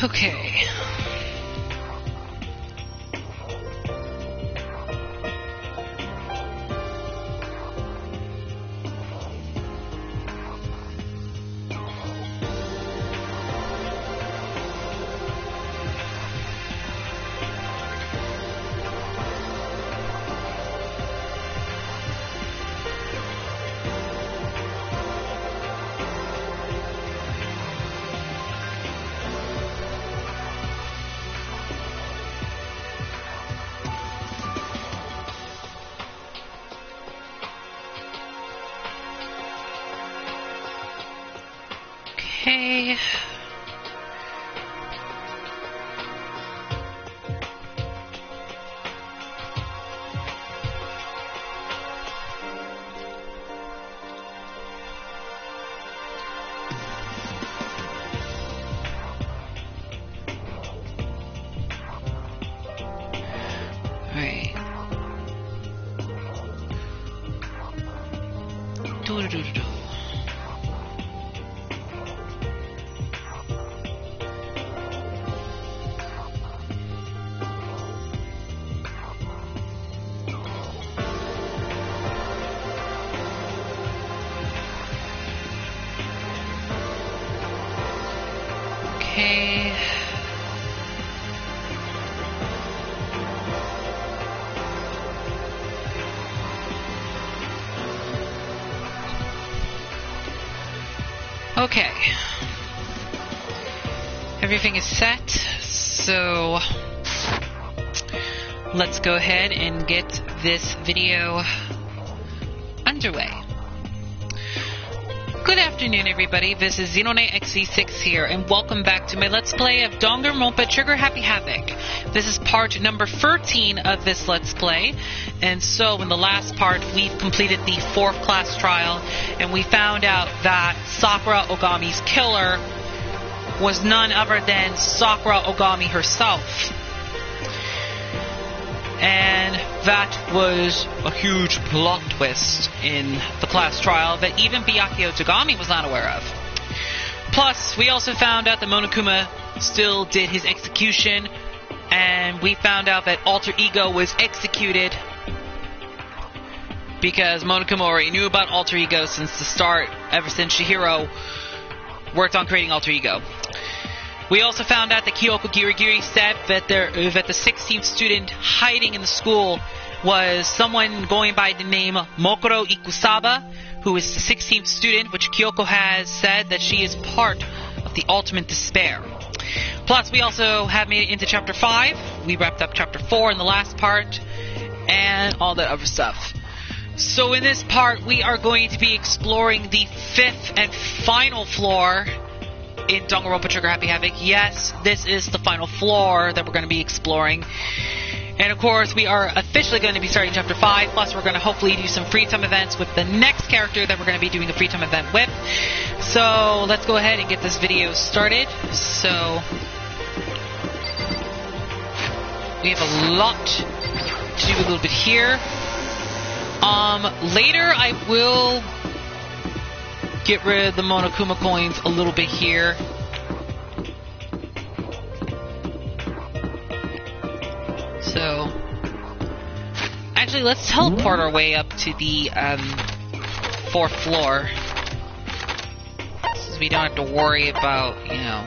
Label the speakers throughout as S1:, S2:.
S1: Okay. Okay. Alright. Do-do-do-do-do. Okay. Okay. Everything is set, so let's go ahead and get this video underway. Good afternoon, everybody. This is Xenonate XV6 here, and welcome back to my Let's Play of Danganronpa Trigger Happy Havoc. This is part number 13 of this Let's Play, and so in the last part, we've completed the 4th class trial, and we found out that Sakura Ogami's killer was none other than Sakura Ogami herself. And that was a huge plot twist in the class trial that even Byakuya Otogami was not aware of. Plus, we also found out that Monokuma still did his execution, and we found out that Alter Ego was executed because Monokuma already knew about Alter Ego since the start, ever since Chihiro worked on creating Alter Ego. We also found out that Kyoko Girigiri said that the 16th student hiding in the school was someone going by the name Mokoro Ikusaba, who is the 16th student, which Kyoko has said that she is part of the Ultimate Despair. Plus, we also have made it into Chapter 5. We wrapped up Chapter 4 in the last part, and all that other stuff. So in this part, we are going to be exploring the 5th and final floor in Danganronpa Trigger Happy Havoc. Yes, this is the final floor that we're going to be exploring. And of course, we are officially going to be starting Chapter 5, plus we're going to hopefully do some free time events with the next character that we're going to be doing the free time event with. So, let's go ahead and get this video started. So, we have a lot to do a little bit here. Later I will get rid of the Monokuma coins a little bit here. So, actually, let's teleport our way up to the 4th floor, so we don't have to worry about, you know,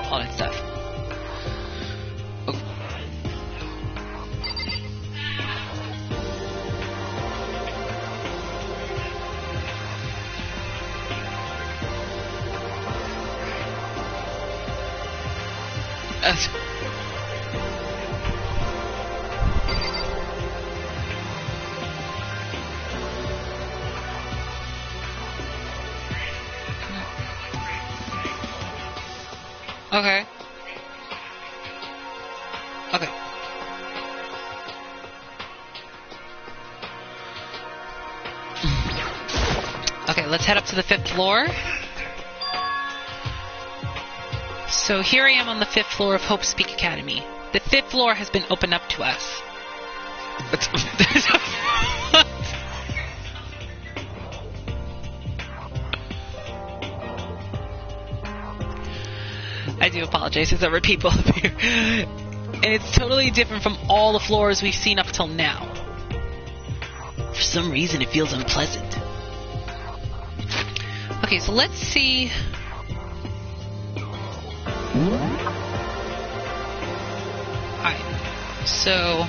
S1: all that stuff. Okay. Okay. Okay, let's head up to the 5th floor. So here I am on the 5th floor of Hope's Peak Academy. The 5th floor has been opened up to us. do apologize. There's other people up here. And it's totally different from all the floors we've seen up till now. For some reason, it feels unpleasant. Okay, so let's see. Alright, so...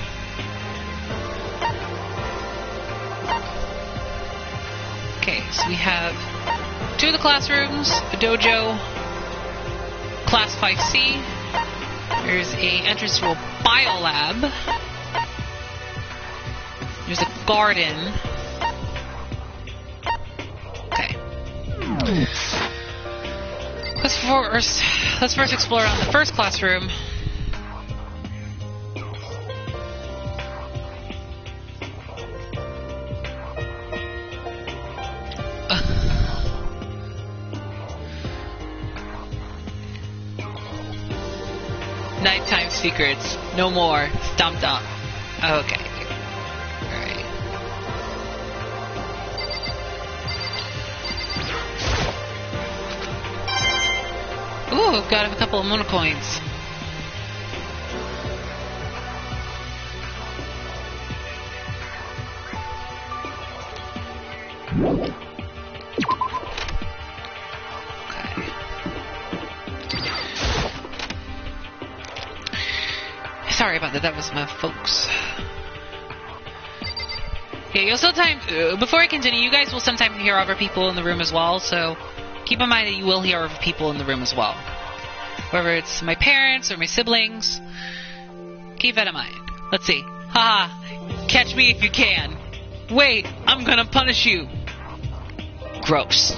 S1: Okay, so we have 2 of the classrooms, a dojo, class 5C. There's a entrance to a biolab. There's a garden. Okay. Let's first explore around the first classroom. Nighttime secrets. No more. Stumped up. Okay. Alright. Ooh, I've got a couple of monocoins. Sorry about that, that was my folks. Yeah, you'll sometimes, before I continue, you guys will sometimes hear other people in the room as well, so keep in mind that you will hear other people in the room as well. Whether it's my parents or my siblings, keep that in mind. Let's see. Haha, catch me if you can. Wait, I'm gonna punish you. Gross.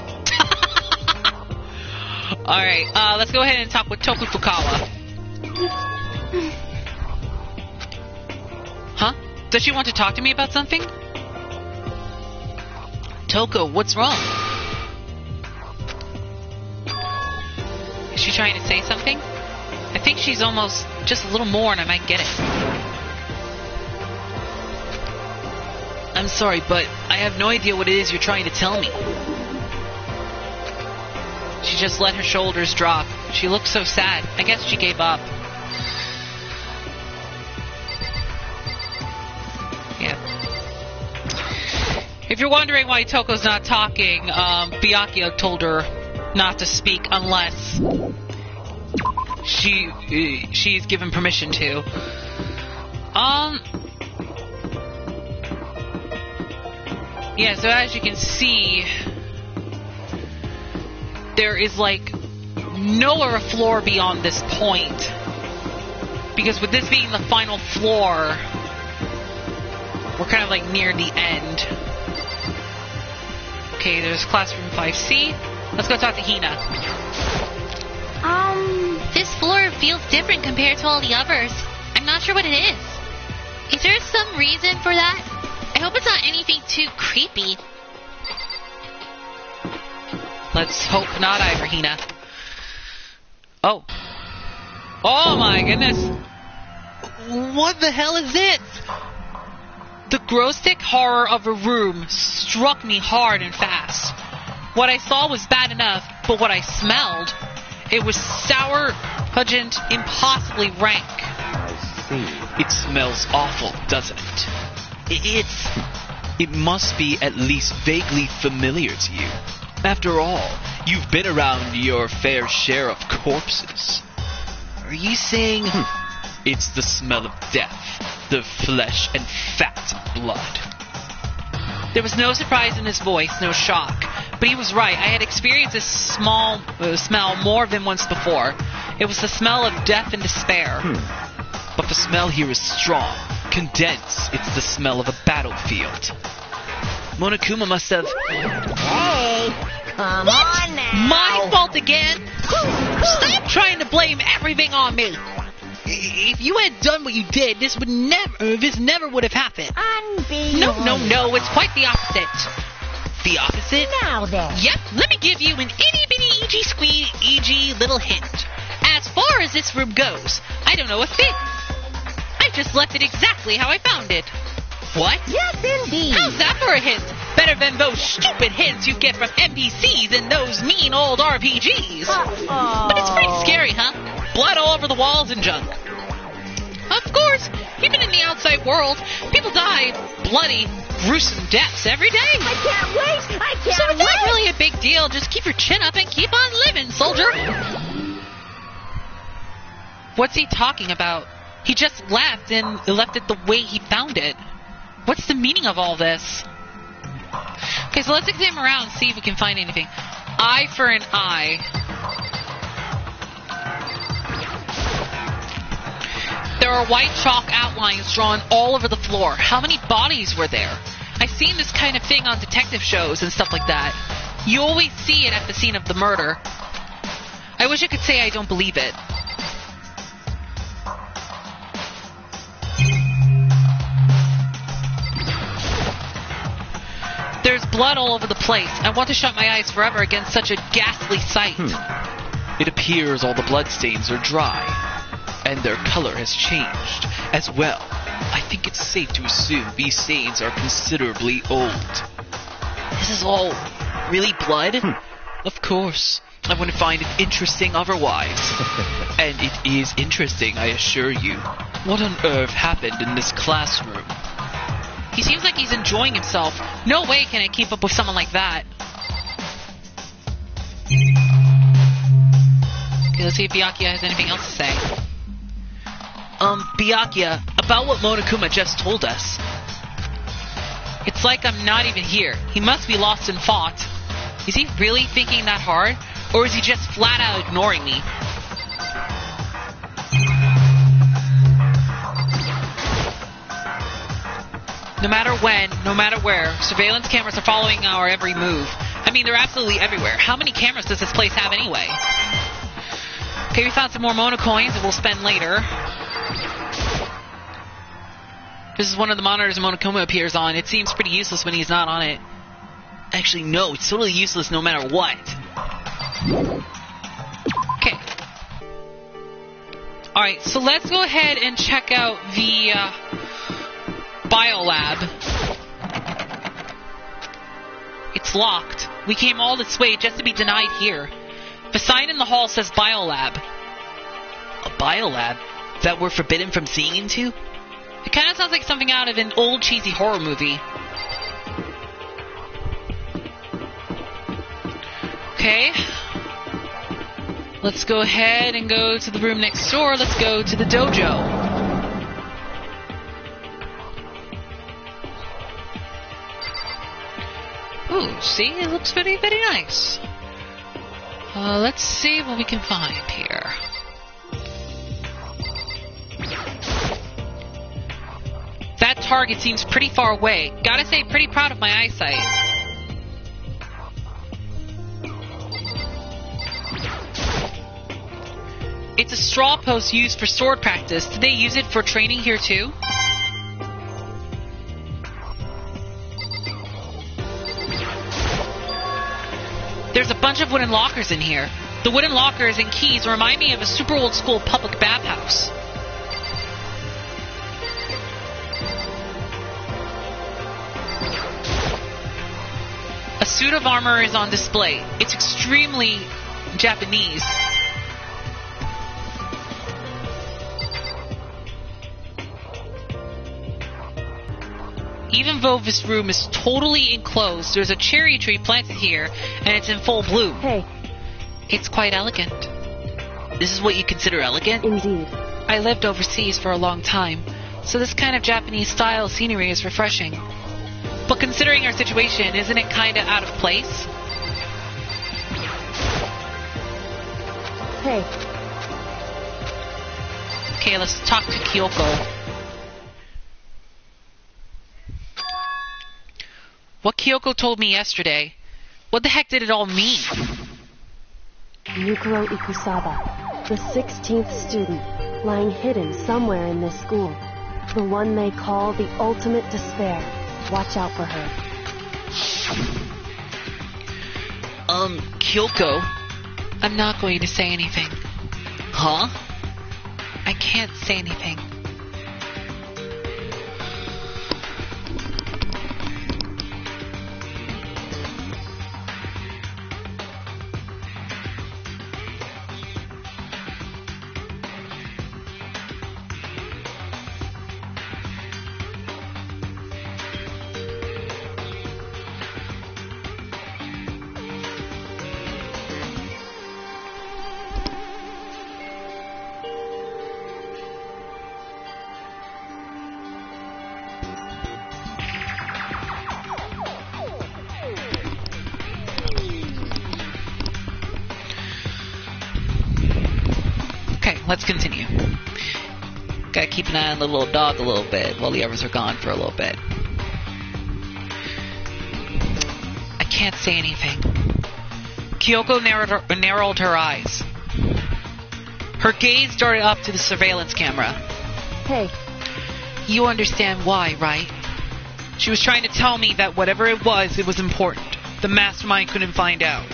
S1: Alright, let's go ahead and talk with Toku Fukawa. Huh? Does she want to talk to me about something? Toko, what's wrong? Is she trying to say something? I think she's almost just a little more and I might get it. I'm sorry, but I have no idea what it is you're trying to tell me. She just let her shoulders drop. She looked so sad. I guess she gave up. Yeah. If you're wondering why Toko's not talking, Byakuya told her not to speak unless she's given permission to. Yeah, so as you can see, there is like no other floor beyond this point. Because with this being the final floor, we're kind of like near the end. Okay, there's classroom 5C. Let's go talk to Hina.
S2: This floor feels different compared to all the others. I'm not sure what it is. Is there some reason for that? I hope it's not anything too creepy.
S1: Let's hope not, Hina. Oh. Oh my goodness. What the hell is this? The grotesque horror of a room struck me hard and fast. What I saw was bad enough, but what I smelled, it was sour, pungent, impossibly rank.
S3: I see. It smells awful, doesn't it? It must be at least vaguely familiar to you. After all, you've been around your fair share of corpses. Are you saying... It's the smell of death, the flesh and fat blood.
S1: There was no surprise in his voice, no shock. But he was right. I had experienced this smell more than once before. It was the smell of death and despair.
S3: But the smell here is strong, condensed. It's the smell of a battlefield. Monokuma must have...
S4: Hey, come on now.
S1: My fault again? Stop trying to blame everything on me. If you had done what you did, this never would have happened. No, it's quite the opposite. The opposite?
S4: Now then.
S1: Yep, let me give you an itty-bitty little hint. As far as this room goes, I don't know a thing. I just left it exactly how I found it. What?
S4: Yes, indeed.
S1: How's that for a hint? Better than those stupid hints you get from NPCs and those mean old RPGs.
S4: Uh-oh.
S1: But it's pretty scary, huh? blood all over the walls and junk.
S2: Of course, even in the outside world, people die bloody, gruesome deaths every day.
S4: I can't wait! I can't
S2: So it's
S4: wait!
S2: not really a big deal. Just keep your chin up and keep on living, soldier.
S1: What's he talking about? He just left and left it the way he found it. What's the meaning of all this? Okay, so let's examine around and see if we can find anything. Eye for an eye. There are white chalk outlines drawn all over the floor. How many bodies were there? I've seen this kind of thing on detective shows and stuff like that. You always see it at the scene of the murder. I wish I could say I don't believe it. There's blood all over the place. I want to shut my eyes forever against such a ghastly sight.
S3: It appears all the bloodstains are dry, and their color has changed as well. I think it's safe to assume these stains are considerably old.
S1: This is all really blood?
S3: Of course. I wouldn't find it interesting otherwise. And it is interesting, I assure you. What on earth happened in this classroom?
S1: He seems like he's enjoying himself. No way can I keep up with someone like that. Okay, let's see if Byakuya has anything else to say. Byakuya, about what Monokuma just told us. It's like I'm not even here. He must be lost in thought. Is he really thinking that hard? Or is he just flat out ignoring me? No matter when, no matter where, surveillance cameras are following our every move. I mean, they're absolutely everywhere. How many cameras does this place have anyway? Okay, we found some more Mono coins that we'll spend later. This is one of the monitors Monokuma appears on. It seems pretty useless when he's not on it. Actually, no, it's totally useless no matter what. Okay. Alright, so let's go ahead and check out the biolab. It's locked. We came all this way just to be denied here. The sign in the hall says biolab.
S3: A biolab? That we're forbidden from seeing into?
S1: It kind of sounds like something out of an old cheesy horror movie. Okay. Let's go ahead and go to the room next door. Let's go to the dojo. Ooh, see? It looks very, very nice. Let's see what we can find here. That target seems pretty far away. Gotta say, pretty proud of my eyesight. It's a straw post used for sword practice. Did they use it for training here too? There's a bunch of wooden lockers in here. The wooden lockers and keys remind me of a super old school public bathhouse. A suit of armor is on display. It's extremely Japanese. Even though this room is totally enclosed, there's a cherry tree planted here, and it's in full bloom.
S5: Hey,
S1: It's quite elegant.
S3: This is what you consider elegant?
S5: indeed.
S1: I lived overseas for a long time, so this kind of Japanese style scenery is refreshing. But considering our situation, isn't it kinda out of place?
S5: Hey,
S1: Okay, let's talk to Kyoko. What Kyoko told me yesterday, what the heck did it all mean?
S5: Yukiro Ikusaba, the 16th student, lying hidden somewhere in this school. The one they call the ultimate despair. Watch out for her.
S3: Kyoko?
S1: I'm not going to say anything.
S3: Huh?
S1: I can't say anything. let's continue. Gotta keep an eye on the little dog a little bit while the others are gone for a little bit. I can't say anything. Kyoko narrowed her eyes. Her gaze darted up to the surveillance camera.
S5: Hey.
S1: You understand why, right? She was trying to tell me that whatever it was important. The mastermind couldn't find out.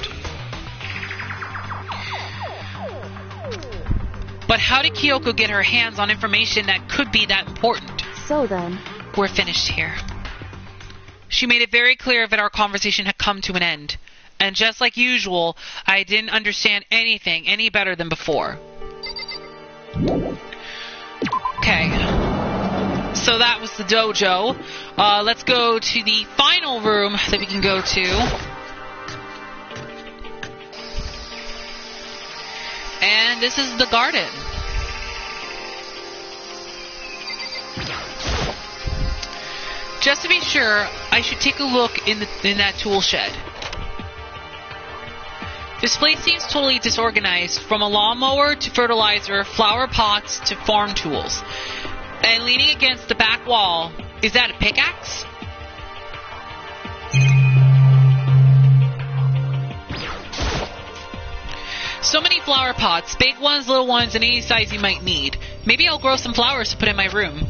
S1: But how did Kyoko get her hands on information that could be that important?
S5: So then...
S1: We're finished here. She made it very clear that our conversation had come to an end. And just like usual, I didn't understand anything any better than before. Okay. So that was the dojo. Let's go to the final room that we can go to. And this is the garden. Just to be sure, I should take a look in that tool shed. This place seems totally disorganized, from a lawnmower to fertilizer, flower pots to farm tools. And leaning against the back wall, is that a pickaxe? So many flower pots, big ones, little ones, and any size you might need. Maybe I'll grow some flowers to put in my room.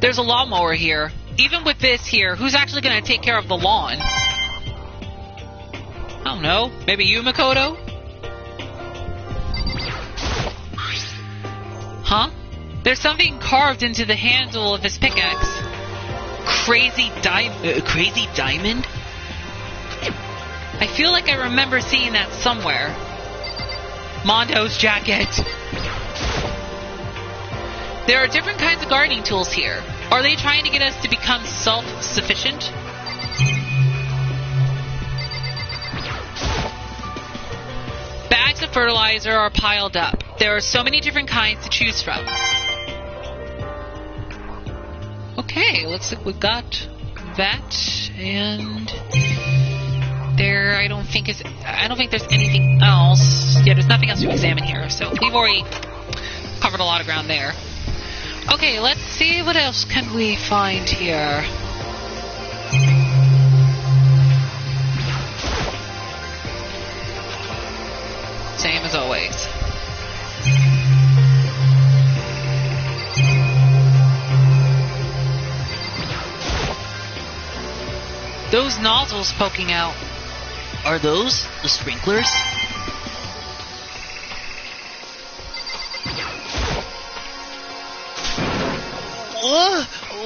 S1: There's a lawnmower here. Even with this here, who's actually going to take care of the lawn? I don't know. Maybe you, Makoto? Huh? There's something carved into the handle of his pickaxe. Crazy diamond? I feel like I remember seeing that somewhere. Mondo's jacket. There are different kinds of gardening tools here. Are they trying to get us to become self-sufficient? Bags of fertilizer are piled up. There are so many different kinds to choose from. Okay, looks like we've got that, and there I don't think there's anything else. Yeah, there's nothing else to examine here, so we've already covered a lot of ground there. Okay, let's see what else can we find here. Same as always. Those nozzles poking out, are those the sprinklers?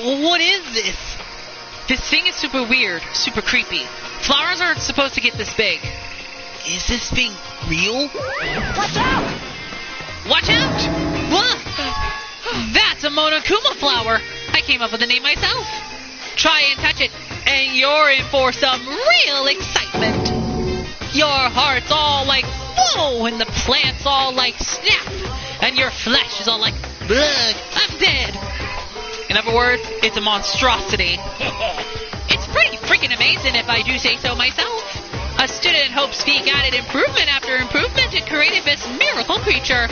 S1: What is this? This thing is super weird, super creepy. Flowers aren't supposed to get this big. Is this thing real?
S4: Watch out!
S1: Watch out! What? That's a Monokuma flower. I came up with the name myself. Try and touch it, and you're in for some real excitement. Your heart's all like, whoa, and the plant's all like, snap, and your flesh is all like, ugh, I'm dead. In other words, it's a monstrosity. It's pretty freaking amazing if I do say so myself. A student hopes Peak added improvement after improvement and created this miracle creature.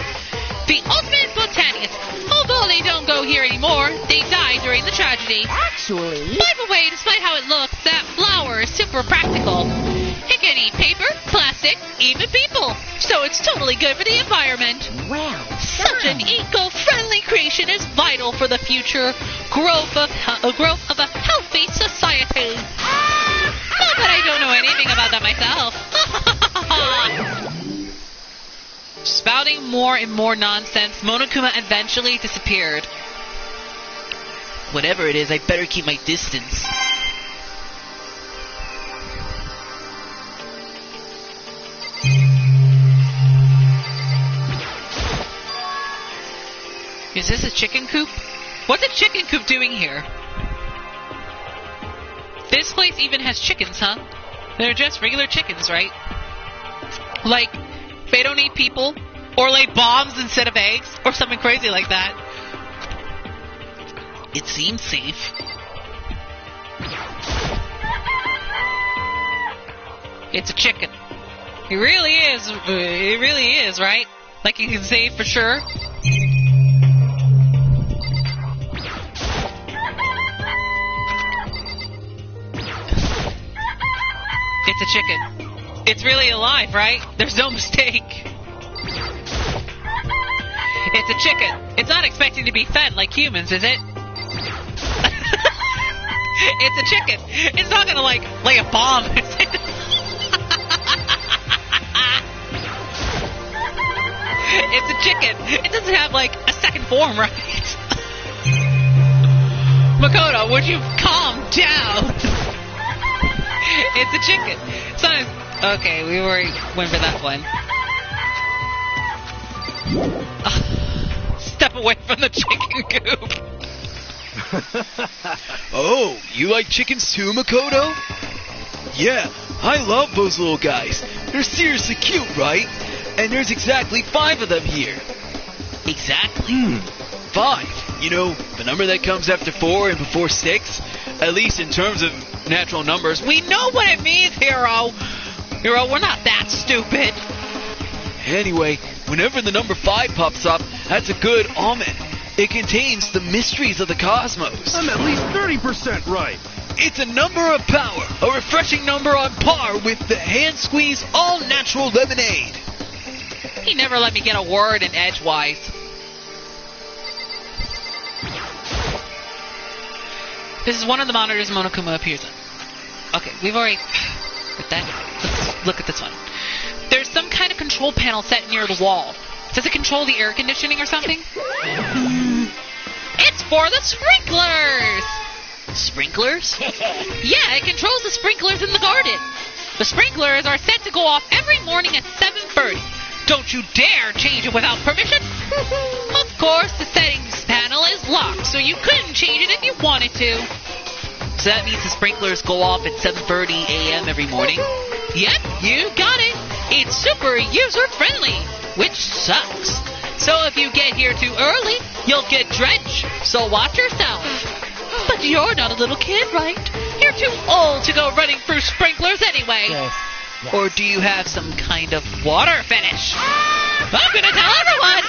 S1: The ultimate botanist. Although they don't go here anymore, they died during the tragedy.
S4: Actually...
S1: By the way, despite how it looks, that flower is super practical. It can eat paper, plastic, even people. So it's totally good for the environment.
S4: Well,
S1: Such an eco-friendly creation is vital for the future growth of a healthy society. Not that I don't know anything about that myself. Spouting more and more nonsense, Monokuma eventually disappeared. Whatever it is, I better keep my distance. Is this a chicken coop? What's a chicken coop doing here? This place even has chickens, huh? They're just regular chickens, right? Like, they don't eat people? Or lay bombs instead of eggs? Or something crazy like that. It seems safe. It's a chicken. It really is. It really is, right? Like you can say for sure. It's a chicken. It's really alive, right? There's no mistake. It's a chicken. It's not expecting to be fed like humans, is it? It's a chicken. It's not gonna like lay a bomb, is it? It's a chicken. It doesn't have like a second form, right? Makoto, would you calm down? It's a chicken. Sometimes, okay, we already went for that one. Step away from the chicken coop.
S3: Oh, you like chickens too, Makoto? Yeah, I love those little guys. They're seriously cute, right? And there's exactly 5 of them here.
S1: Exactly.
S3: 5. You know, the number that comes after 4 and before 6? At least in terms of natural numbers.
S1: We know what it means, Hero. Hero, we're not that stupid.
S3: Anyway, whenever the number 5 pops up, that's a good omen. It contains the mysteries of the cosmos.
S6: I'm at least 30% right.
S3: It's a number of power, a refreshing number on par with the hand-squeezed all-natural lemonade.
S1: He never let me get a word in edgewise. This is one of the monitors Monokuma appears on. Okay, we've already... With that, let's look at this one. There's some kind of control panel set near the wall. Does it control the air conditioning or something? It's for the sprinklers! Sprinklers? Yeah, it controls the sprinklers in the garden. The sprinklers are set to go off every morning at 7:30. Don't you dare change it without permission. Of course, the settings panel is locked, so you couldn't change it if you wanted to. So that means the sprinklers go off at 7:30 a.m. every morning? Yep, you got it. It's super user-friendly, which sucks. So if you get here too early, you'll get drenched. So watch yourself. But you're not a little kid, right? You're too old to go running through sprinklers anyway.
S4: Yes.
S1: Or do you have some kind of water fetish? I'm gonna tell everyone!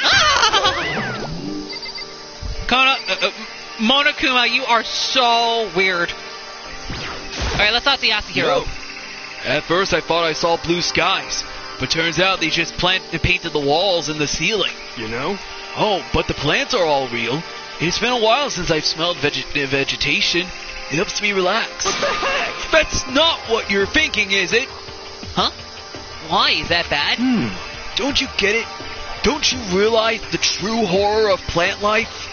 S1: Monokuma, you are so weird. Alright, let's talk to Yasuhiro.
S3: Yo. At first I thought I saw blue skies, but turns out they just painted the walls and the ceiling.
S6: You know?
S3: Oh, but the plants are all real. It's been a while since I've smelled vegetation. It helps me relax.
S6: What the heck?
S3: That's not what you're thinking, is it?
S1: Huh? Why? Is that bad?
S3: Don't you get it? Don't you realize the true horror of plant life?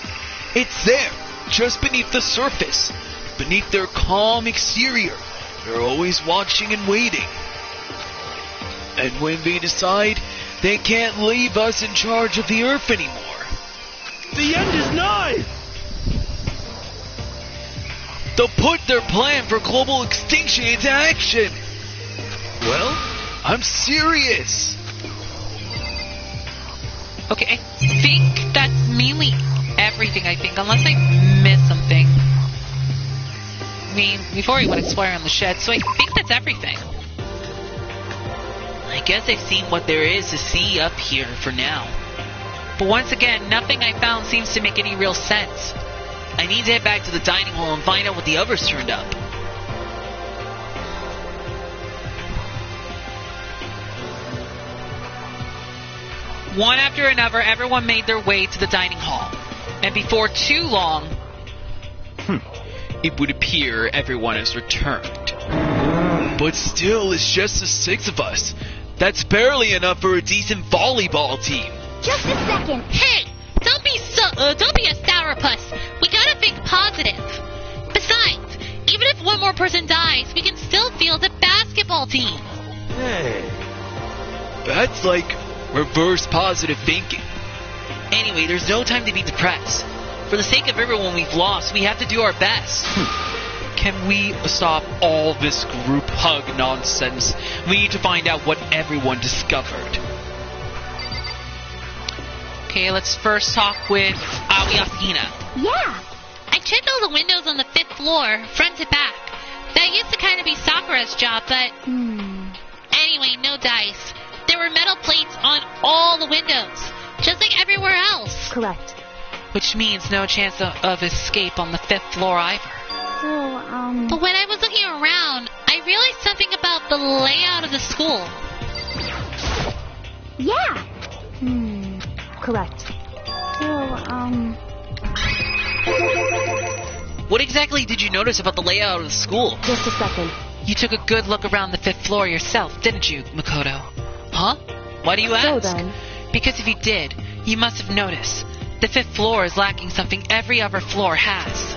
S3: It's there, just beneath the surface, beneath their calm exterior. They're always watching and waiting. And when they decide, they can't leave us in charge of the Earth anymore.
S6: The end is nigh!
S3: They'll put their plan for global extinction into action. Well, I'm serious.
S1: Okay, I think that's mainly everything, unless I missed something. I mean, we've already went exploring on the shed, so I think that's everything. I guess I've seen what there is to see up here for now. But once again, nothing I found seems to make any real sense. I need to head back to the dining hall and find out what the others turned up. One after another, everyone made their way to the dining hall. And before too long, it would appear everyone has returned.
S3: But still, it's just the 6 of us. That's barely enough for a decent volleyball team.
S4: Just a second.
S2: Hey, don't be a sourpuss. We gotta think positive. Besides, even if one more person dies, we can still field a basketball team.
S6: Hey.
S3: That's like reverse positive thinking.
S1: anyway, there's no time to be depressed. For the sake of everyone we've lost, we have to do our best. Can we stop all this group hug nonsense? We need to find out what everyone discovered. Okay, let's first talk with Aoi Asahina.
S4: Yeah.
S2: I checked all the windows on the 5th floor, front to back. That used to kind of be Sakura's job, but... Anyway, no dice. there were metal plates on all the windows, just like everywhere else.
S5: Correct.
S1: Which means no chance of escape on the 5th floor either.
S2: So, But when I was looking around, I realized something about the layout of the school.
S5: Yeah. Correct. So,
S1: What exactly did you notice about the layout of the school?
S5: just a second.
S1: You took a good look around the 5th floor yourself, didn't you, Makoto? Huh? Why do you ask?
S5: So then,
S1: Because if you did, you must have noticed. The 5th floor is lacking something every other floor has.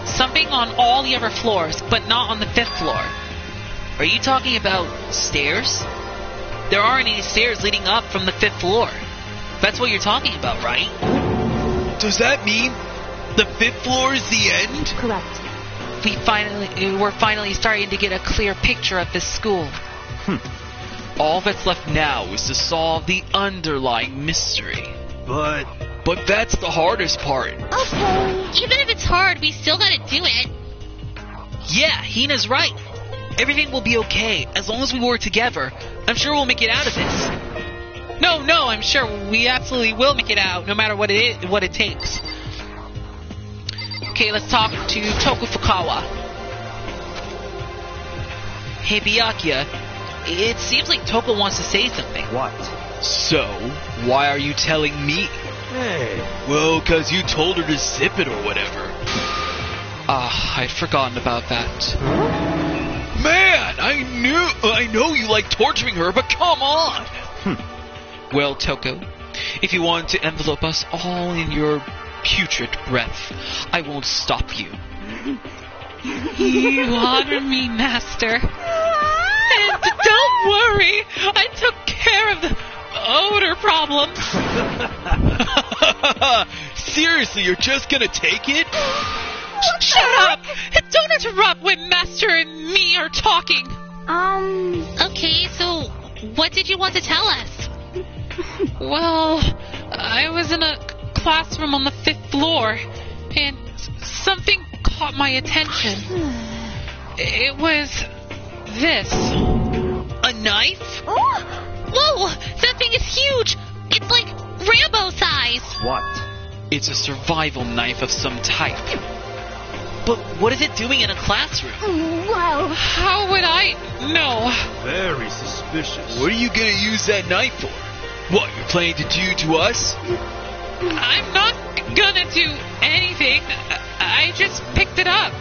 S1: Something on all the other floors, but not on the 5th floor. Are you talking about stairs? There aren't any stairs leading up from the 5th floor. That's what you're talking about, right?
S3: Does that mean the 5th floor is the end?
S5: correct.
S1: We're finally starting to get a clear picture of this school.
S3: All that's left now is to solve the underlying mystery.
S6: But
S3: But that's the hardest part.
S5: Okay.
S2: Even if it's hard, we still gotta do it.
S1: Yeah, Hina's right. Everything will be okay as long as we work together. I'm sure we'll make it out of this. No, I'm sure we absolutely will make it out, no matter what it takes. Okay, let's talk to Toku Fukawa. Hey, Byakuya. It seems like Toku wants to say something.
S6: what?
S3: So, why are you telling me?
S6: Hey,
S3: Well, 'cause you told her to zip it or whatever.
S1: I'd forgotten about that.
S3: Man, I know you like torturing her, but come on!
S1: Well, Toko, if you want to envelope us all in your putrid breath, I won't stop you. You honor me, Master. And don't worry, I took care of the odor problem.
S3: Seriously, you're just gonna take it?
S1: Shut up! And don't interrupt when Master and me are talking.
S2: Okay, so what did you want to tell us?
S1: Well, I was in a classroom on the 5th floor, and something caught my attention. It was this. A knife?
S2: Whoa, that thing is huge! It's like Rambo size!
S6: what?
S3: It's a survival knife of some type.
S1: But what is it doing in a classroom?
S5: Wow.
S1: How would I know?
S6: Very suspicious.
S3: What are you gonna use that knife for? What, you're planning to do to us?
S1: I'm not gonna do anything. I just picked it up.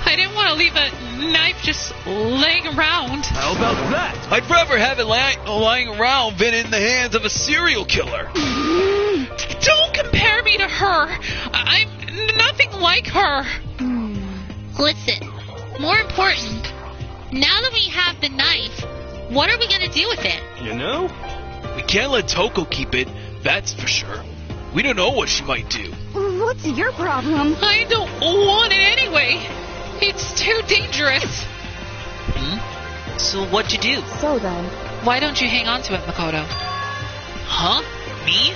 S1: I didn't want to leave a knife just laying around.
S6: How about that?
S3: I'd rather have it lying around than in the hands of a serial killer.
S1: Don't compare me to her. I'm nothing like her.
S2: Listen, more important, now that we have the knife, what are we gonna do with it?
S6: You know?
S3: We can't let Toko keep it, that's for sure. We don't know what she might do.
S5: What's your problem?
S1: I don't want it anyway. It's too dangerous. So what'd you do?
S5: So then,
S1: Why don't you hang on to it, Makoto? Huh? Me?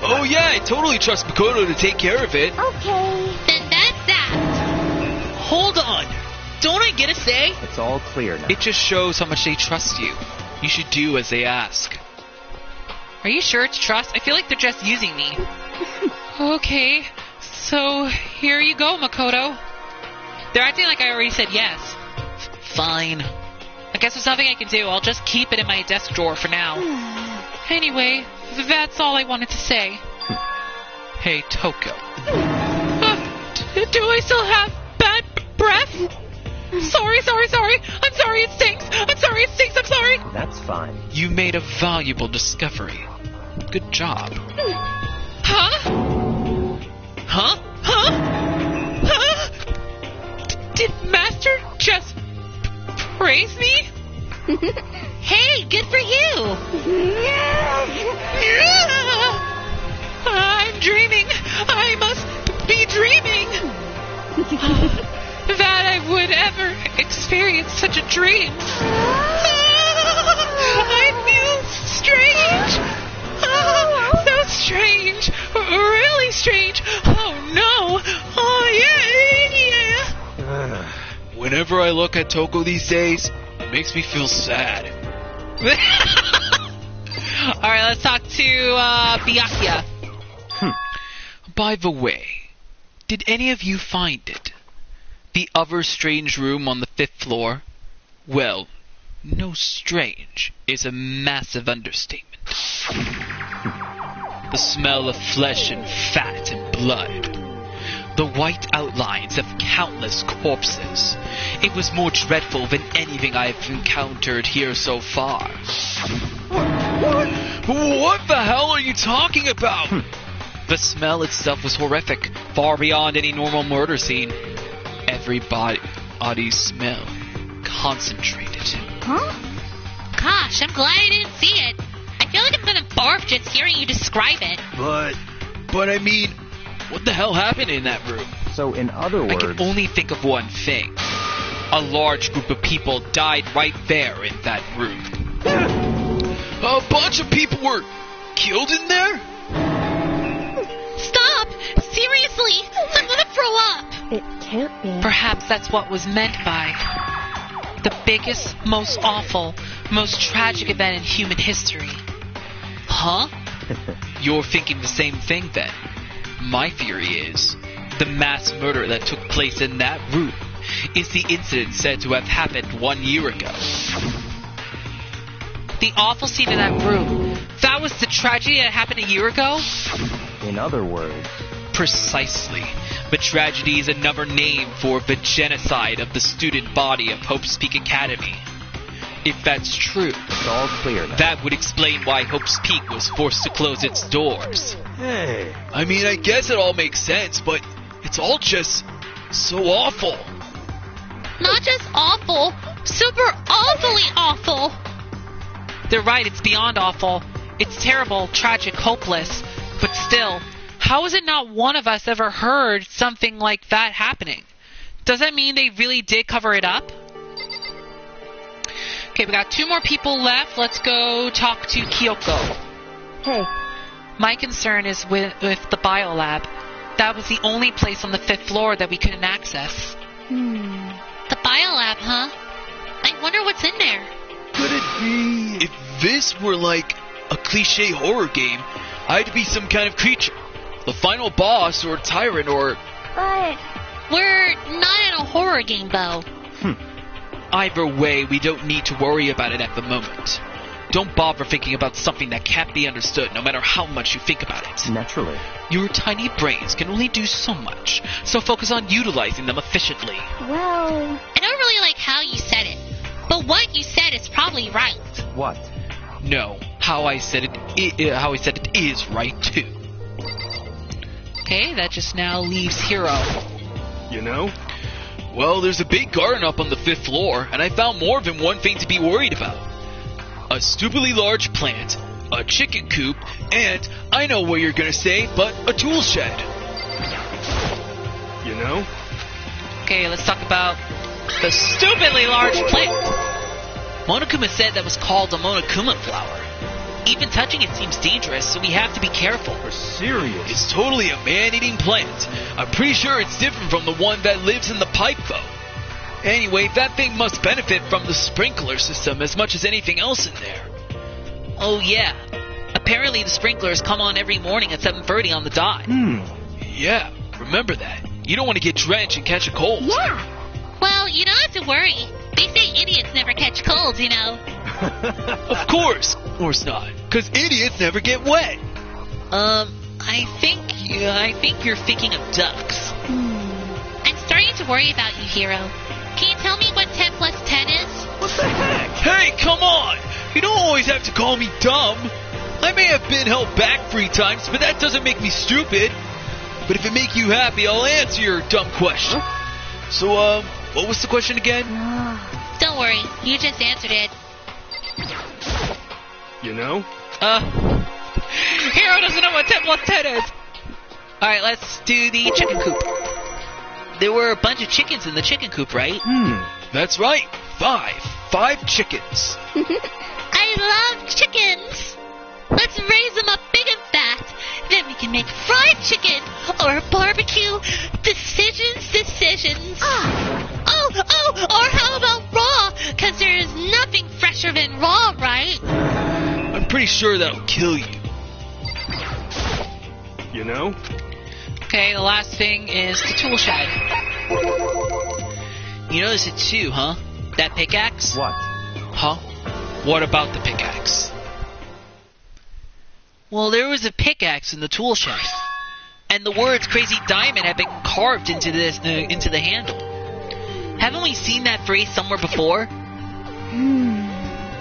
S3: Oh yeah, I totally trust Makoto to take care of it.
S5: okay.
S2: Then that's that.
S1: Hold on. Don't I get a say?
S6: It's all clear now.
S3: It just shows how much they trust you. You should do as they ask.
S1: Are you sure it's trust? I feel like they're just using me. Okay, so here you go, Makoto. They're acting like I already said yes. Fine. I guess there's nothing I can do. I'll just keep it in my desk drawer for now. Anyway, that's all I wanted to say. Hey, Toko. Do I still have bad breath? Sorry. I'm sorry, it stinks. I'm sorry.
S6: That's fine.
S3: You made a valuable discovery. Good job.
S1: Huh? Did Master just praise me?
S2: Hey, good for you!
S1: I'm dreaming. I must be dreaming. That I would ever experience such a dream. I feel strange. So strange. Really strange. Oh no. Oh yeah.
S3: Whenever I look at Toko these days, it makes me feel sad.
S1: Alright, let's talk to Byakuya.
S3: By the way, did any of you find it? The other strange room on the 5th floor? Well, no strange is a massive understatement. The smell of flesh and fat and blood. The white outlines of countless corpses. It was more dreadful than anything I've encountered here so far. What the hell are you talking about? The smell itself was horrific, far beyond any normal murder scene. Every body's smell concentrated.
S2: Huh? Gosh, I'm glad I didn't see it. I feel like I'm gonna barf just hearing you describe it.
S3: But I mean, what the hell happened in that room?
S6: So, in other words...
S3: I can only think of one thing. A large group of people died right there in that room. A bunch of people were killed in there?
S2: Stop! Seriously! I'm gonna throw up!
S5: It can't be.
S1: Perhaps that's what was meant by the biggest, most awful, most tragic event in human history. Huh?
S3: You're thinking the same thing then. My theory is, the mass murder that took place in that room is the incident said to have happened 1 year ago.
S1: The awful scene in that room, that was the tragedy that happened a year ago?
S6: In other words...
S3: Precisely. The tragedy is another name for the genocide of the student body of Hope's Peak Academy. If that's true,
S6: It's all clear now.
S3: that would explain why Hope's Peak was forced to close its doors.
S6: Hey...
S3: I mean, I guess it all makes sense, but it's all just so awful.
S2: Not just awful, super awfully awful.
S1: They're right, it's beyond awful. It's terrible, tragic, hopeless. But still, how is it not one of us ever heard something like that happening? Does that mean they really did cover it up? Okay, we got 2 more people left. Let's go talk to Kyoko.
S5: Hey,
S1: My concern is with the biolab. That was the only place on the 5th floor that we couldn't access.
S2: The biolab, huh? I wonder what's in there.
S3: Could it be... If this were like a cliche horror game, I'd be some kind of creature. The final boss or tyrant or...
S2: But we're not in a horror game, though.
S3: Either way, we don't need to worry about it at the moment. Don't bother thinking about something that can't be understood, no matter how much you think about it.
S6: Naturally.
S3: Your tiny brains can only do so much, so focus on utilizing them efficiently.
S5: well,
S2: I don't really like how you said it, but what you said is probably right.
S6: What?
S3: No, how I said it is right too.
S1: Okay, that just now leaves Hiro.
S6: You know?
S3: Well, there's a big garden up on the 5th floor, and I found more than one thing to be worried about. A stupidly large plant, a chicken coop, and, I know what you're gonna say, but a tool shed.
S6: You know?
S1: Okay, let's talk about the stupidly large plant. Monokuma said that was called a Monokuma flower. Even touching it seems dangerous, so we have to be careful.
S6: You're serious.
S3: It's totally a man-eating plant. I'm pretty sure it's different from the one that lives in the pipe, though. Anyway, that thing must benefit from the sprinkler system as much as anything else in there.
S1: Oh yeah. Apparently the sprinklers come on every morning at 7:30 on the dot.
S3: Yeah, remember that. You don't want to get drenched and catch a cold.
S5: yeah.
S2: Well, you don't have to worry. They say idiots never catch colds, you know.
S3: Of course not. Because idiots never get wet.
S1: I think you're thinking of ducks.
S2: I'm starting to worry about you, Hiro. Can you tell me what 10 plus 10 is?
S6: What the heck?
S3: Hey, come on! You don't always have to call me dumb. I may have been held back 3 times, but that doesn't make me stupid. But if it make you happy, I'll answer your dumb question. So, what was the question again?
S2: Don't worry, you just answered it.
S6: You know?
S1: Hiro doesn't know what 10 plus 10 is. Alright, let's do the chicken coop. There were a bunch of chickens in the chicken coop, right?
S3: That's right. 5 chickens.
S2: I love chickens. Let's raise them up big and fat. Then we can make fried chicken or barbecue. Decisions. Oh, or how about raw? Because there is nothing fresher than raw, right?
S3: I'm pretty sure that'll kill you.
S6: You know?
S1: Okay, the last thing is the tool shed.
S3: You notice it too, huh? That pickaxe?
S6: What?
S3: Huh? What about the pickaxe?
S1: Well, there was a pickaxe in the tool shed, and the words "Crazy Diamond" have been carved into the handle. Haven't we seen that phrase somewhere before?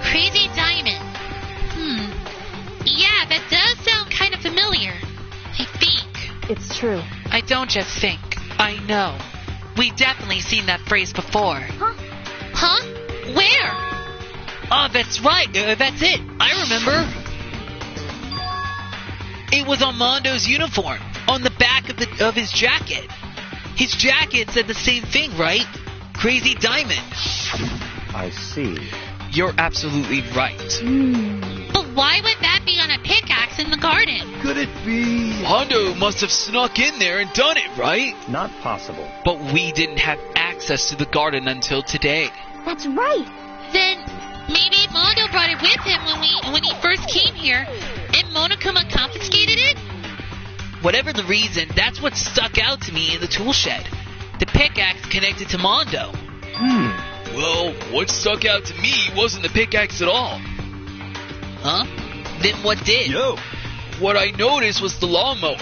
S2: Crazy Diamond. Yeah, that does sound kind of familiar. I think.
S5: It's true.
S1: I don't just think. I know. We've definitely seen that phrase before.
S2: Huh? Where?
S1: Oh, that's right. That's it. I remember. It was on Mondo's uniform, on the back of his jacket. His jacket said the same thing, right? Crazy Diamond.
S6: I see.
S3: You're absolutely right.
S2: But why would that be on a pickaxe in the garden?
S6: Could it be?
S3: Mondo must have snuck in there and done it, right?
S6: Not possible.
S3: But we didn't have access to the garden until today.
S5: That's right.
S2: Then maybe Mondo brought it with him when he first came here, and Monokuma confiscated it?
S1: Whatever the reason, that's what stuck out to me in the tool shed. The pickaxe connected to Mondo.
S3: Well, what stuck out to me wasn't the pickaxe at all.
S1: Huh? Then what did?
S6: Yo!
S3: What I noticed was the lawnmower.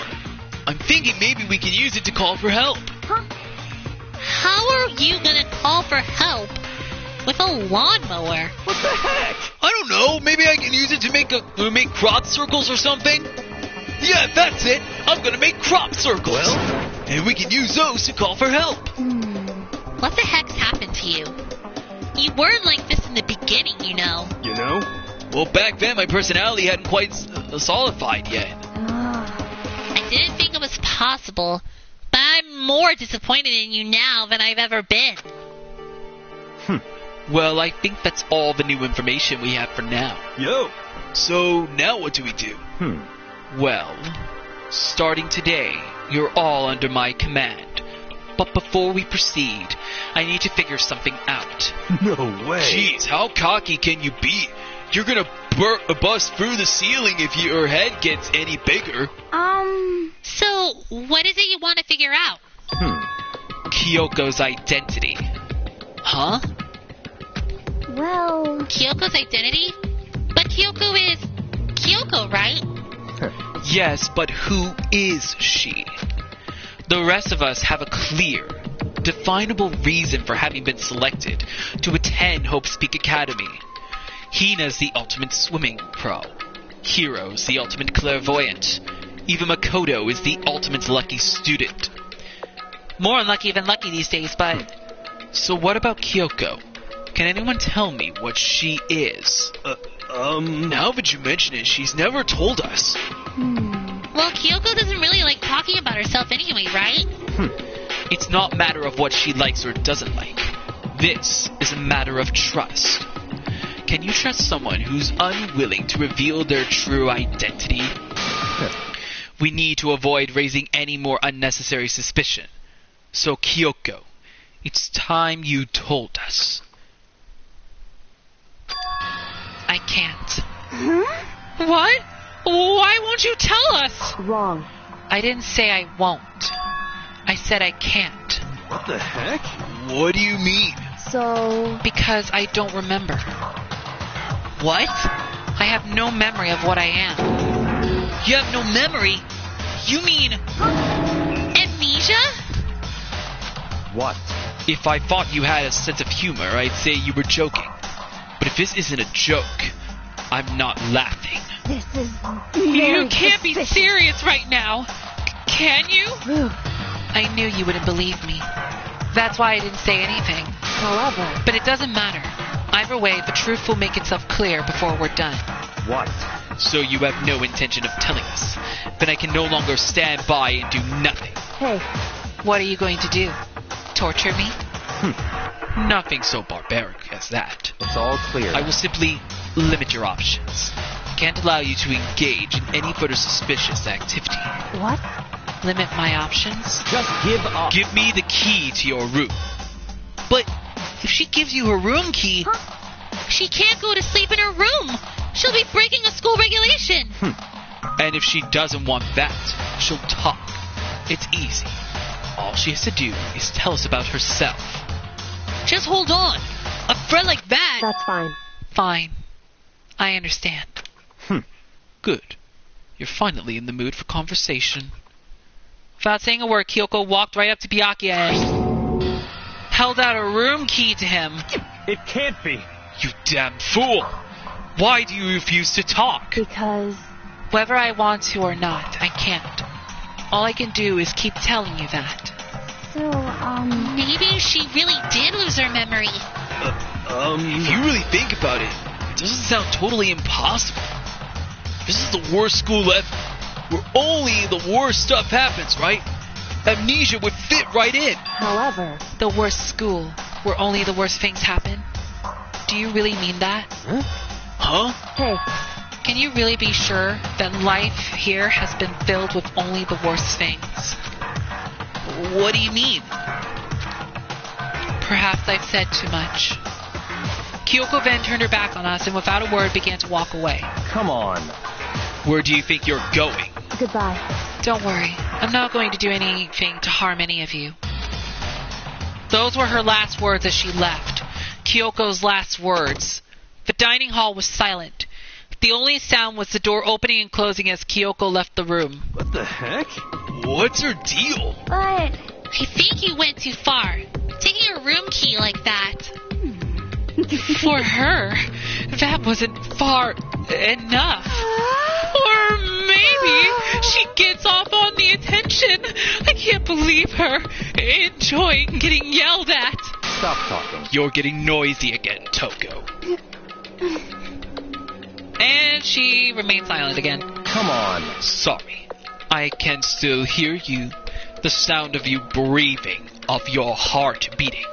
S3: I'm thinking maybe we can use it to call for help.
S2: How are you gonna call for help with a lawnmower?
S6: What the heck?
S3: I don't know. Maybe I can use it to make crop circles or something. Yeah, that's it. I'm gonna make crop circles.
S6: Well?
S3: And we can use those to call for help.
S2: What the heck's happened to you? You weren't like this in the beginning, you know.
S6: You know?
S3: Well, back then my personality hadn't quite solidified yet.
S2: I didn't think it was possible, but I'm more disappointed in you now than I've ever been.
S3: Well, I think that's all the new information we have for now.
S6: Yo!
S3: So, now what do we do? Well, starting today, you're all under my command. But before we proceed, I need to figure something out.
S6: No way!
S3: Jeez, how cocky can you be? You're gonna bust through the ceiling if your head gets any bigger.
S2: So, what is it you want to figure out?
S3: Kyoko's identity. Huh?
S5: Well,
S2: Kyoko's identity? But Kyoko is Kyoko, right?
S3: Yes, but who is she? The rest of us have a clear, definable reason for having been selected to attend Hope's Peak Academy. Hina's the ultimate swimming pro. Hiro's the ultimate clairvoyant. Even Makoto is the ultimate lucky student.
S1: More unlucky than lucky these days, but...
S3: So what about Kyoko? Can anyone tell me what she is? Now that you mention it, she's never told us.
S2: Well, Kyoko doesn't really like talking about herself anyway, right?
S3: It's not a matter of what she likes or doesn't like. This is a matter of trust. Can you trust someone who's unwilling to reveal their true identity? We need to avoid raising any more unnecessary suspicion. So, Kyoko, it's time you told us.
S1: I can't. What? Why won't you tell us?
S5: wrong.
S1: I didn't say I won't. I said I can't.
S6: What the heck?
S3: What do you mean?
S5: So,
S1: Because I don't remember. What? I have no memory of what I am. You have no memory? You mean...
S2: Amnesia?
S6: What?
S3: If I thought you had a sense of humor, I'd say you were joking. But if this isn't a joke, I'm not laughing.
S5: this is
S1: You
S5: very
S1: can't be
S5: suspicious.
S1: serious right now. Can you?
S5: Whew.
S1: I knew you wouldn't believe me. That's why I didn't say anything.
S5: However,
S1: But it doesn't matter. Either way, the truth will make itself clear before we're done.
S6: What?
S3: So you have no intention of telling us. Then I can no longer stand by and do nothing.
S5: hey,
S1: What are you going to do? Torture me?
S3: Nothing so barbaric as that.
S6: It's all clear.
S3: I will simply limit your options. Can't allow you to engage in any further suspicious activity.
S5: what?
S1: Limit my options?
S6: Just give up.
S3: Give me the key to your room.
S1: But if she gives you her room key...
S2: She can't go to sleep in her room. She'll be breaking a school regulation.
S3: And if she doesn't want that, she'll talk. It's easy. All she has to do is tell us about herself.
S2: Just hold on. A friend like that.
S5: That's fine.
S1: Fine. I understand.
S3: Good. You're finally in the mood for conversation.
S1: Without saying a word, Kyoko walked right up to Byakuya and held out a room key to him.
S6: It can't be.
S3: You damn fool! Why do you refuse to talk?
S5: Because
S1: Whether I want to or not, I can't. All I can do is keep telling you that.
S5: so,
S2: Maybe she really did lose her memory.
S3: If you really think about it, it doesn't sound totally impossible. This is the worst school ever, where only the worst stuff happens, right? Amnesia would fit right in.
S5: however,
S1: The worst school, where only the worst things happen? Do you really mean that?
S3: Huh?
S5: hey,
S1: Can you really be sure that life here has been filled with only the worst things?
S3: What do you mean?
S1: Perhaps I've said too much. Kyoko then turned her back on us and without a word began to walk away.
S6: Come on.
S3: Where do you think you're going?
S5: goodbye.
S1: Don't worry, I'm not going to do anything to harm any of you. Those were her last words as she left. Kyoko's last words. The dining hall was silent. The only sound was the door opening and closing as Kyoko left the room.
S6: What the heck?
S3: What's her deal?
S2: I
S5: But
S2: think you went too far. Taking a room key like that.
S1: For her, that wasn't far enough. Or maybe she gets off on the attention. I can't believe her enjoying getting yelled at.
S6: Stop talking.
S3: You're getting noisy again, Toko.
S1: And she remained silent again.
S6: Come on.
S3: Sorry. I can still hear you. The sound of you breathing, of your heart beating.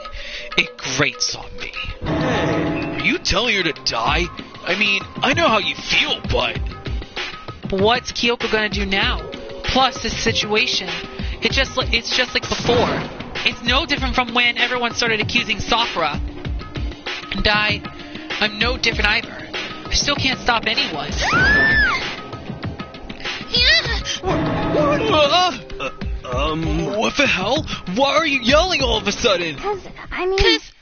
S3: It grates on me. Are you telling her to die? I mean, I know how you feel, but...
S1: What's Kyoko gonna do now? Plus this situation. It's just like before. It's no different from when everyone started accusing Sakura. And I'm no different either. I still can't stop anyone.
S3: What the hell? Why are you yelling all of a sudden?
S5: cause I mean,
S2: Cause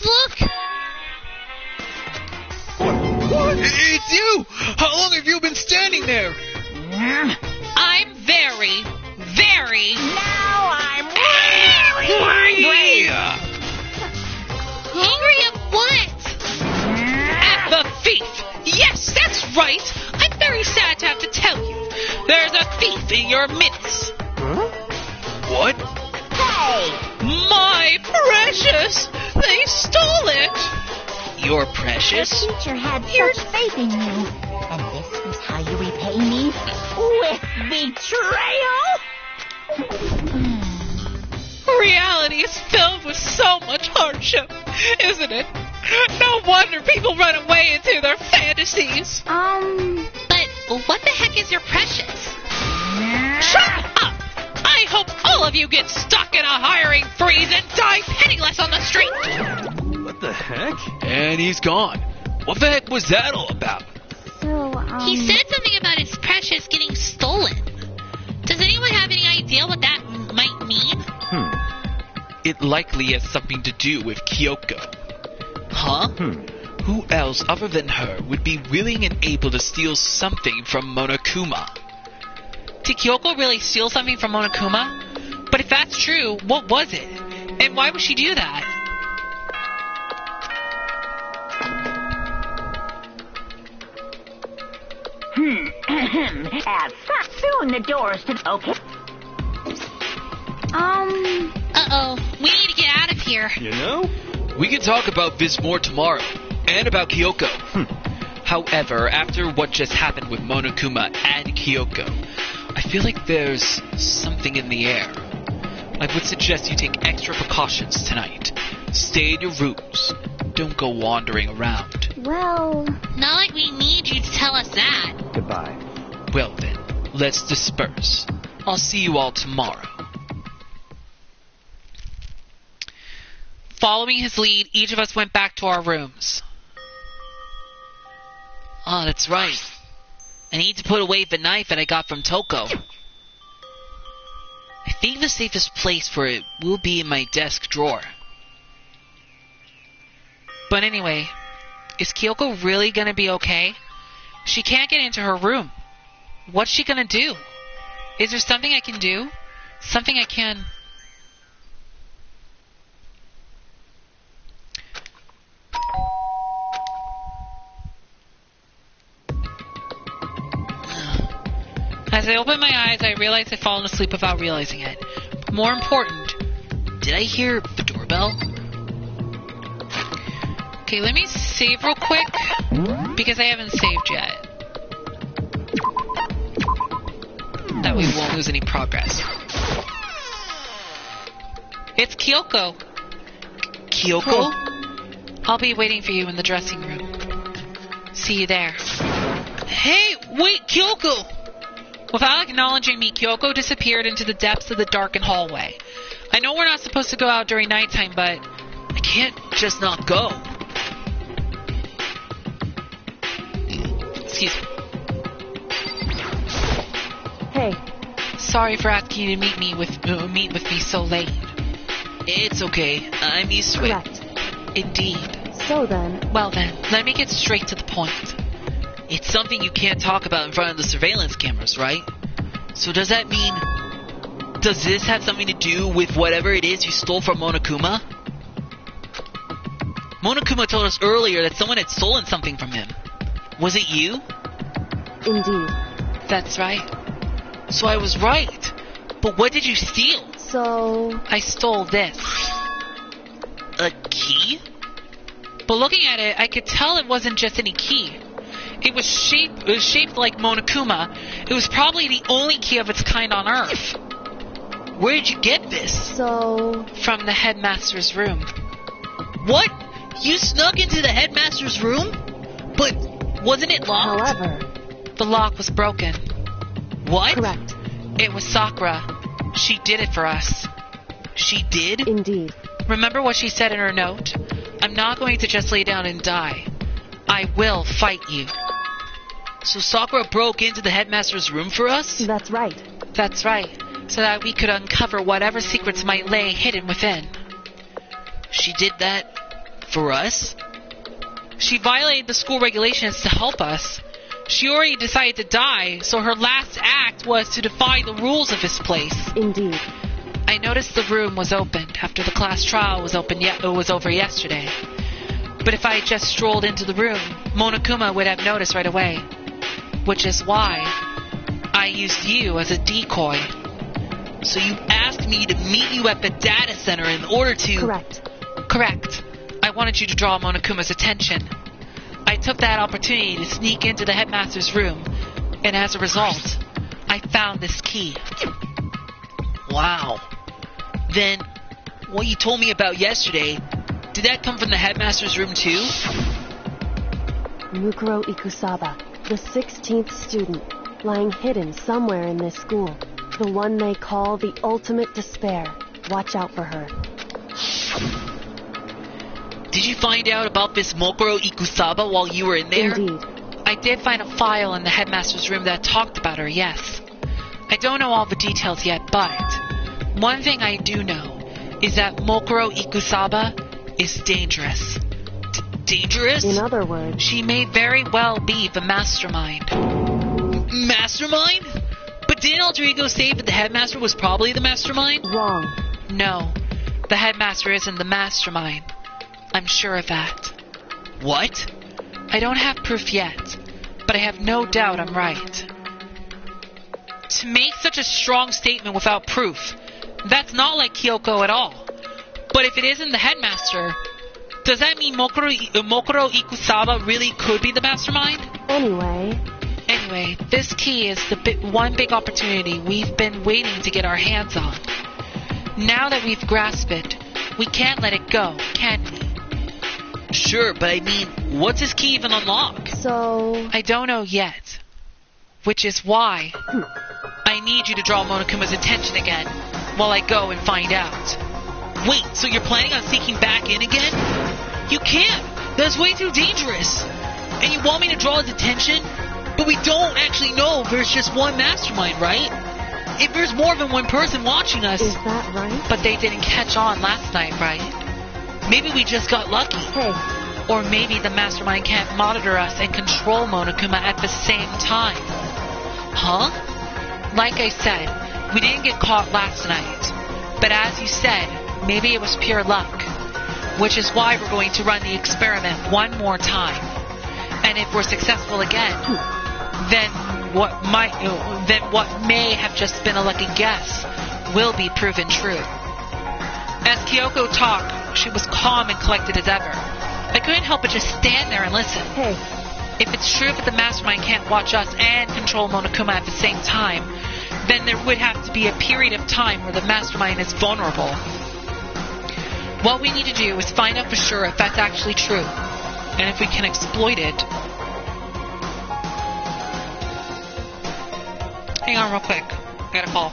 S2: look.
S3: It's you! How long have you been standing there?
S1: I'm very, very...
S4: Now I'm
S3: Angry!
S2: Angry at what?
S1: At the thief! Yes, that's right! I'm very sad to have to tell you. There's a thief in your midst.
S3: What?
S4: Hey!
S1: My precious! They stole it!
S3: You're
S4: The
S3: precious?
S4: teacher had such faith in you. And this was how you repay me? With betrayal?
S1: Reality is filled with so much hardship, isn't it? No wonder people run away into their fantasies.
S2: But what the heck is your precious?
S1: Shut up! I hope all of you get stuck in a hiring freeze and die penniless on the street.
S6: What the heck?
S3: And he's gone. What the heck was that all about?
S5: so,
S2: He said something about his precious getting stolen. Does anyone have any idea what that might mean?
S3: It likely has something to do with Kyoko. Huh? Who else other than her would be willing and able to steal something from Monokuma?
S1: Did Kyoko really steal something from Monokuma? But if that's true, what was it? And why would she do that?
S4: Soon the doors to... Okay.
S2: Uh-oh. We need to get out of here.
S6: You know?
S3: We can talk about this more tomorrow. And about Kyoko. However, after what just happened with Monokuma and Kyoko, I feel like there's something in the air. I would suggest you take extra precautions tonight. Stay in your rooms. Don't go wandering around.
S5: well,
S2: Not like we need you to tell us that.
S6: Goodbye.
S3: Well then, let's disperse. I'll see you all tomorrow.
S1: Following his lead, each of us went back to our rooms. Oh, that's right. I need to put away the knife that I got from Toko. I think the safest place for it will be in my desk drawer. But anyway, is Kyoko really gonna be okay? She can't get into her room. What's she gonna do? Is there something I can do? Something I can... As I open my eyes, I realize I've fallen asleep without realizing it. But more important, did I hear the doorbell? Okay, let me save real quick, because I haven't saved yet. That way we won't lose any progress. It's Kyoko.
S3: Kyoko?
S1: I'll be waiting for you in the dressing room. See you there. Hey, wait, Kyoko! Without acknowledging me, Kyoko disappeared into the depths of the darkened hallway. I know we're not supposed to go out during nighttime, but I can't just not go. Excuse me.
S5: Hey,
S1: Sorry for asking you to meet with me so late.
S3: It's okay. I'm used to
S5: correct.
S3: it.
S1: Indeed.
S5: So then,
S1: Well then, let me get straight to the point.
S3: It's something you can't talk about in front of the surveillance cameras, right? So does that mean... Does this have something to do with whatever it is you stole from Monokuma? Monokuma told us earlier that someone had stolen something from him. Was it you?
S5: indeed.
S1: That's right.
S3: So I was right. But what did you steal?
S5: So,
S1: I stole this.
S3: A key?
S1: But looking at it, I could tell it wasn't just any key. It was shaped like Monokuma. It was probably the only key of its kind on Earth.
S3: Where did you get this?
S5: so,
S1: From the headmaster's room.
S3: What? You snuck into the headmaster's room? But wasn't it locked?
S5: however,
S1: The lock was broken.
S3: What?
S5: correct.
S1: It was Sakura. She did it for us.
S3: She did?
S5: Indeed.
S1: Remember what she said in her note? I'm not going to just lay down and die. I will fight you.
S3: So Sakura broke into the headmaster's room for us?
S5: That's right.
S1: That's right. So that we could uncover whatever secrets might lay hidden within.
S3: She did that for us?
S1: She violated the school regulations to help us. She already decided to die, so her last act was to defy the rules of this place.
S5: Indeed.
S1: I noticed the room was opened after the class trial was over yesterday. But if I had just strolled into the room, Monokuma would have noticed right away. Which is why I used you as a decoy.
S3: So you asked me to meet you at the data center in order to...
S5: Correct.
S1: Correct. I wanted you to draw Monokuma's attention. I took that opportunity to sneak into the headmaster's room, and as a result, I found this key.
S3: Wow. Then, what you told me about yesterday, did that come from the headmaster's room too?
S5: Mukuro Ikusaba, the 16th student, lying hidden somewhere in this school. The one they call the ultimate despair. Watch out for her.
S3: Did you find out about this Mokuro Ikusaba while you were in there?
S5: Indeed.
S1: I did find a file in the headmaster's room that talked about her, yes. I don't know all the details yet, but one thing I do know is that Mokuro Ikusaba is dangerous.
S3: Dangerous?
S5: In other words,
S1: She may very well be the mastermind.
S3: Mastermind? But didn't Alter Ego say that the headmaster was probably the mastermind?
S5: wrong.
S1: No, the headmaster isn't the mastermind. I'm sure of that.
S3: What?
S1: I don't have proof yet, but I have no doubt I'm right. To make such a strong statement without proof, that's not like Kyoko at all. But if it isn't the headmaster, does that mean Mokuro Ikusaba really could be the mastermind?
S5: Anyway,
S1: This key is the one big opportunity we've been waiting to get our hands on. Now that we've grasped it, we can't let it go, can we?
S3: Sure, but I mean, what's this key even unlock?
S5: so,
S1: I don't know yet. Which is why I need you to draw Monokuma's attention again while I go and find out.
S3: Wait, so you're planning on sneaking back in again? You can't! That's way too dangerous!
S1: And you want me to draw his attention? But we don't actually know if there's just one mastermind, right? If there's more than one person watching us...
S5: Is that right?
S1: But they didn't catch on last night, right? Maybe we just got lucky.
S5: Hey,
S1: Or maybe the mastermind can't monitor us and control Monokuma at the same time. Huh? Like I said, we didn't get caught last night. But as you said, maybe it was pure luck. Which is why we're going to run the experiment one more time. And if we're successful again, then what may have just been a lucky guess will be proven true. As Kyoko talked, she was calm and collected as ever. I couldn't help but just stand there and listen.
S5: hey,
S1: If it's true that the mastermind can't watch us and control Monokuma at the same time, then there would have to be a period of time where the mastermind is vulnerable. What we need to do is find out for sure if that's actually true, and if we can exploit it. Hang on real quick. I got a call.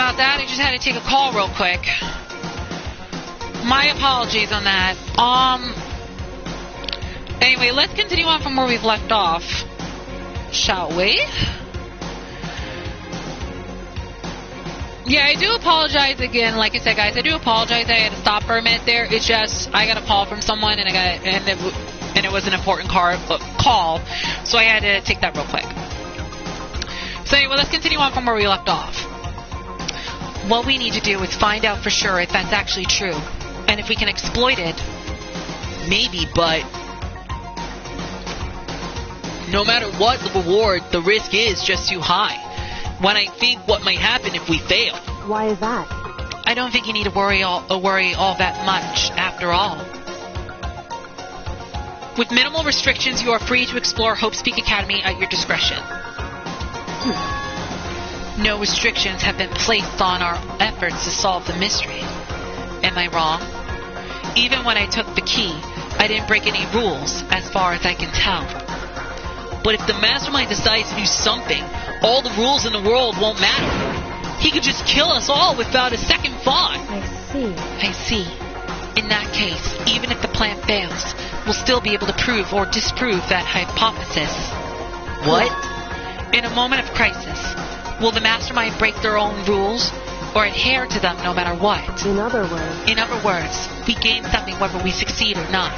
S1: about that. I just had to take a call real quick. My apologies on that. Anyway, let's continue on from where we've left off. Shall we? Yeah, I do apologize again. Like I said, guys, I do apologize that I had to stop for a minute there. It's just I got a call from someone, and it was an important call, so I had to take that real quick. So anyway, let's continue on from where we left off. What we need to do is find out for sure if that's actually true, and if we can exploit it.
S3: Maybe, but no matter what the reward, the risk is just too high. When I think what might happen if we fail.
S5: Why is that?
S1: I don't think you need to worry all that much, after all. With minimal restrictions, you are free to explore Hope's Peak Academy at your discretion. No restrictions have been placed on our efforts to solve the mystery. Am I wrong? Even when I took the key, I didn't break any rules, as far as I can tell.
S3: But if the mastermind decides to do something, all the rules in the world won't matter. He could just kill us all without a second thought.
S5: I see.
S1: In that case, even if the plan fails, we'll still be able to prove or disprove that hypothesis.
S3: What?
S1: In a moment of crisis, will the mastermind break their own rules or adhere to them no matter what?
S5: In other words,
S1: we gain something whether we succeed or not.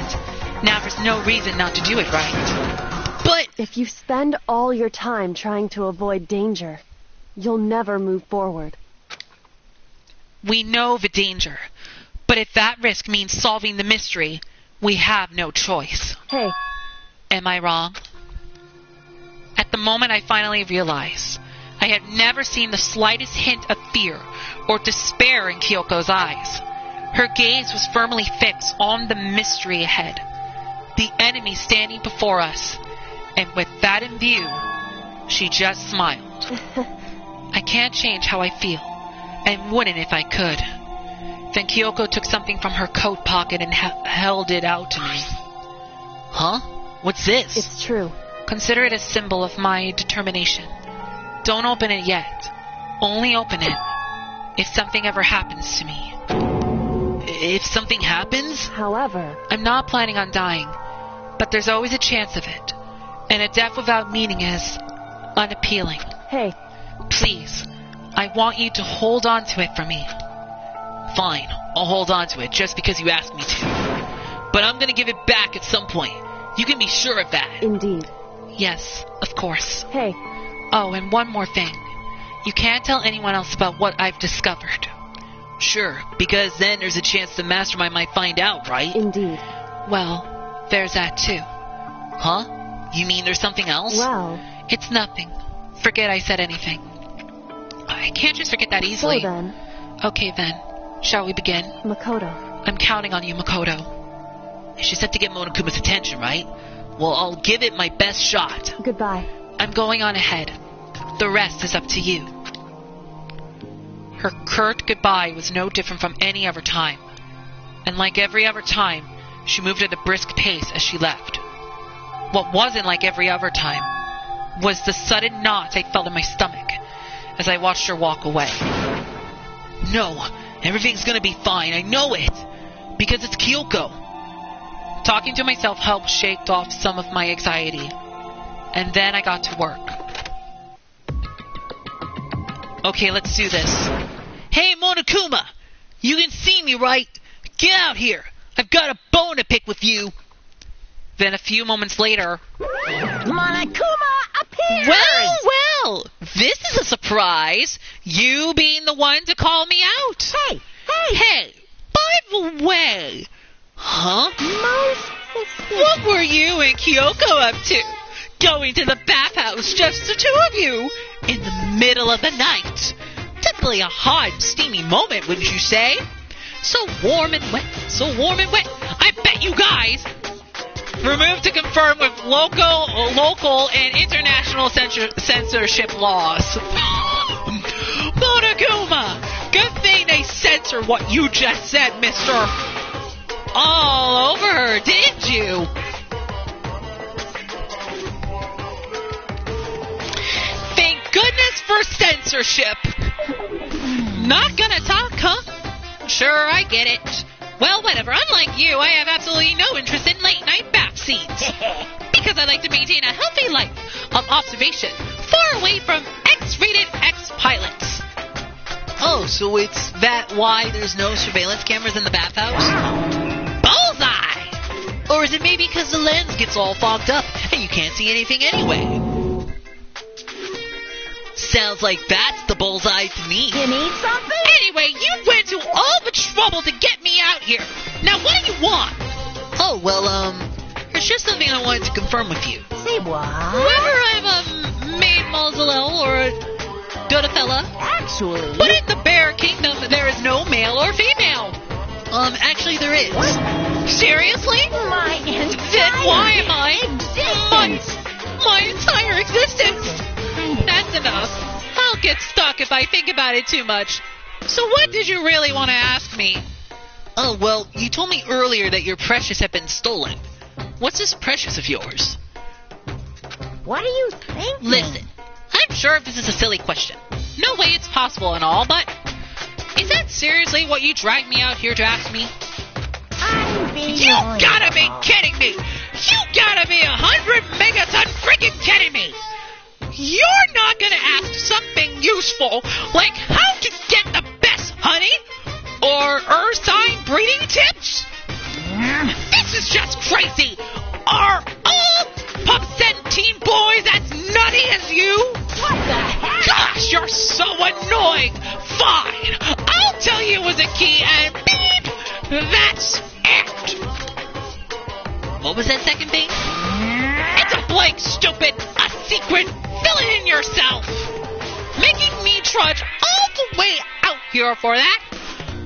S1: Now there's no reason not to do it, right?
S3: But
S5: if you spend all your time trying to avoid danger, you'll never move forward.
S1: We know the danger, but if that risk means solving the mystery, we have no choice.
S5: Hey.
S1: Am I wrong? At the moment I finally realized, I had never seen the slightest hint of fear or despair in Kyoko's eyes. Her gaze was firmly fixed on the mystery ahead, the enemy standing before us. And with that in view, she just smiled. I can't change how I feel, and wouldn't if I could. Then Kyoko took something from her coat pocket and held it out to me.
S3: Huh? What's this?
S5: It's true.
S1: Consider it a symbol of my determination. Don't open it yet. Only open it if something ever happens to me.
S3: If something happens?
S5: However,
S1: I'm not planning on dying, but there's always a chance of it. And a death without meaning is unappealing.
S5: Hey.
S1: Please, I want you to hold on to it for me.
S3: Fine, I'll hold on to it just because you asked me to. But I'm gonna give it back at some point. You can be sure of that.
S5: Indeed.
S1: Yes, of course.
S5: Hey.
S1: Oh, and one more thing. You can't tell anyone else about what I've discovered.
S3: Sure, because then there's a chance the mastermind might find out, right?
S5: Indeed.
S1: Well, there's that too.
S3: Huh? You mean there's something else?
S5: Well,
S1: it's nothing. Forget I said anything. I can't just forget that easily.
S5: So then.
S1: Okay then. Shall we begin?
S5: Makoto.
S1: I'm counting on you, Makoto.
S3: It's just have to get Monokuma's attention, right? Well, I'll give it my best shot.
S5: Goodbye.
S1: I'm going on ahead. The rest is up to you. Her curt goodbye was no different from any other time. And like every other time, she moved at a brisk pace as she left. What wasn't like every other time was the sudden knot I felt in my stomach as I watched her walk away.
S3: No, everything's gonna be fine, I know it! Because it's Kyoko!
S1: Talking to myself helped shake off some of my anxiety. And then I got to work.
S3: Okay, let's do this. Hey, Monokuma! You can see me, right? Get out here! I've got a bone to pick with you!
S1: Then a few moments later...
S4: Monokuma appears!
S3: Well! This is a surprise! You being the one to call me out! Hey! By the way... Huh?
S4: Most suspicious.
S3: What were you and Kyoko up to? Going to the bathhouse, just the two of you, in the middle of the night. Definitely a hot and steamy moment, wouldn't you say? So warm and wet, I bet you guys...
S1: Removed to confirm with local and international censorship laws.
S3: Monokuma!
S1: Good thing they censor what you just said, mister.
S3: All over her, didn't you?
S1: Thank goodness for censorship. Not gonna talk, huh? Sure, I get it. Well, whatever. Unlike you, I have absolutely no interest in late-night bath scenes. Because I like to maintain a healthy life of observation, far away from X-rated ex-pilots. Oh, so it's that why there's no surveillance cameras in the bathhouse? Bullseye! Or is it maybe because the lens gets all fogged up and you can't see anything anyway? Sounds like that's the bullseye to me.
S4: You need something?
S1: Anyway, you went to all the trouble to get me out here. Now, what do you want? Oh, well, there's just something I wanted to confirm with you.
S4: Say what?
S1: Whether I'm a mademoiselle or a Donatella,
S4: Actually...
S1: but in the Bear Kingdom, there is no male or female. Actually, there is.
S4: What?
S1: Seriously?
S4: My
S1: Then why am I? My entire existence. That's enough. I'll get stuck if I think about it too much. So what did you really want to ask me? Oh, well, you told me earlier that your precious had been stolen. What's this precious of yours?
S4: What are you thinking?
S1: Listen, I'm sure this is a silly question. No way it's possible and all, but is that seriously what you dragged me out here to ask me? You gotta be kidding me! You gotta be 100 megaton freaking kidding me! You're not gonna ask something useful, like how to get the best honey? Or earth sign breeding tips? This is just crazy! Are all pups and teen boys as nutty as you?
S4: What the heck?
S1: Gosh, you're so annoying! Fine, I'll tell you as a key and beep! That's it! What was that second thing? It's a blank, stupid! A secret! Fill it in yourself! Making me trudge all the way out here for that?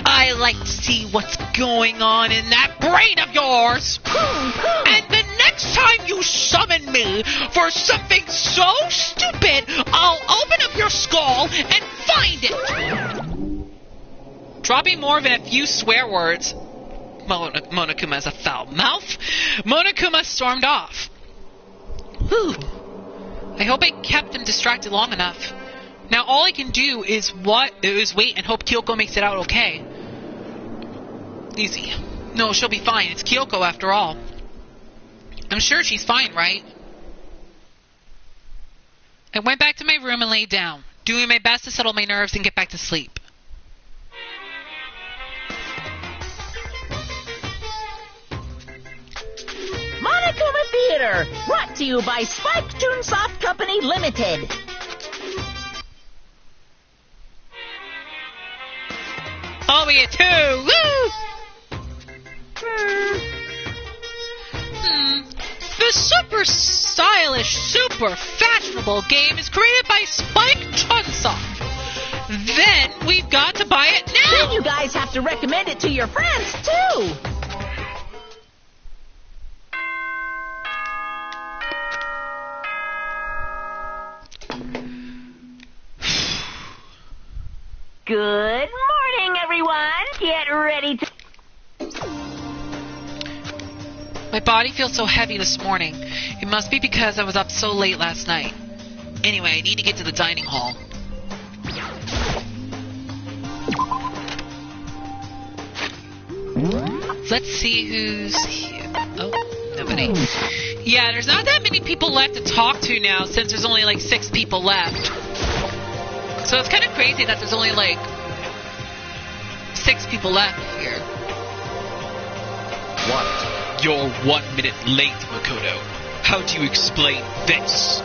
S1: I like to see what's going on in that brain of yours! And the next time you summon me for something so stupid, I'll open up your skull and find it! Dropping more than a few swear words, Monokuma has a foul mouth. Monokuma stormed off. Whew. I hope I kept him distracted long enough. Now all I can do is wait and hope Kyoko makes it out okay. Easy. No, she'll be fine. It's Kyoko after all. I'm sure she's fine, right? I went back to my room and laid down, doing my best to settle my nerves and get back to sleep.
S4: Monokuma Theater, brought to you by Spike Toonsoft Company Limited.
S1: Oh, we get 2! Woo! The super stylish, super fashionable game is created by Spike Toonsoft. Then we've got to buy it now!
S4: Then you guys have to recommend it to your friends, too! Good morning, everyone. Get ready to...
S1: My body feels so heavy this morning. It must be because I was up so late last night. Anyway, I need to get to the dining hall. Let's see who's here. Oh, nobody. Yeah, there's not that many people left to talk to now since there's only like 6 people left. So it's kind of crazy that there's only like 6 people left here.
S3: What? You're 1 minute late, Makoto. How do you explain this?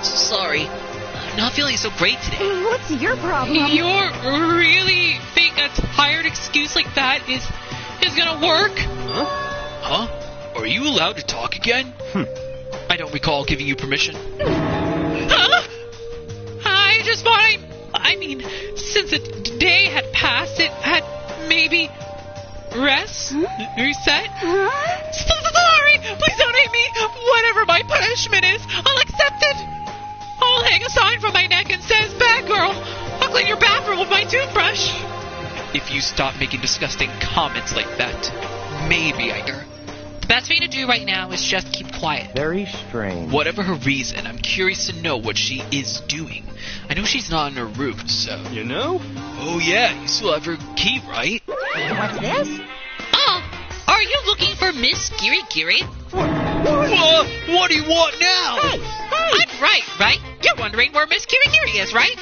S1: Sorry. I'm not feeling so great today.
S5: What's your problem?
S1: You really think a tired excuse like that is gonna work?
S3: Huh? Are you allowed to talk again? I don't recall giving you permission.
S1: Huh? I just thought I mean, since the day had passed, it had maybe reset. Sorry, please don't hate me. Whatever my punishment is, I'll accept it. I'll hang a sign from my neck and says, "Bad girl, I'll clean your bathroom with my toothbrush."
S3: If you stop making disgusting comments like that, maybe I... The
S1: best thing to do right now is just keep quiet.
S6: Very strange.
S3: Whatever her reason, I'm curious to know what she is doing. I know she's not on her room, so...
S6: You know?
S3: Oh yeah, you still have her key, right?
S4: What's this?
S2: Oh, are you looking for Miss Giri?
S3: What do you want now?
S4: Hey!
S1: I'm right? You're wondering where Miss Kirigiri is, right?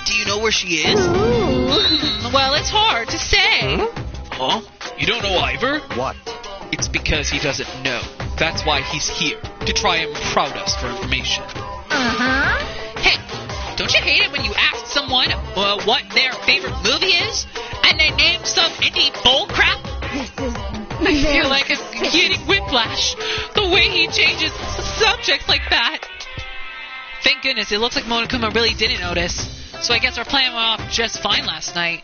S3: Do you know where she is?
S1: Well, it's hard to say.
S3: Huh? You don't know either?
S6: What?
S3: It's because he doesn't know. That's why he's here, to try and proud us for information.
S4: Uh-huh.
S1: Hey, don't you hate it when you ask someone what their favorite movie is, and they name some indie bullcrap?
S4: This is
S1: I feel like I'm getting whiplash, the way he changes subjects like that. Thank goodness, it looks like Monokuma really didn't notice, so I guess our plan went off just fine last night.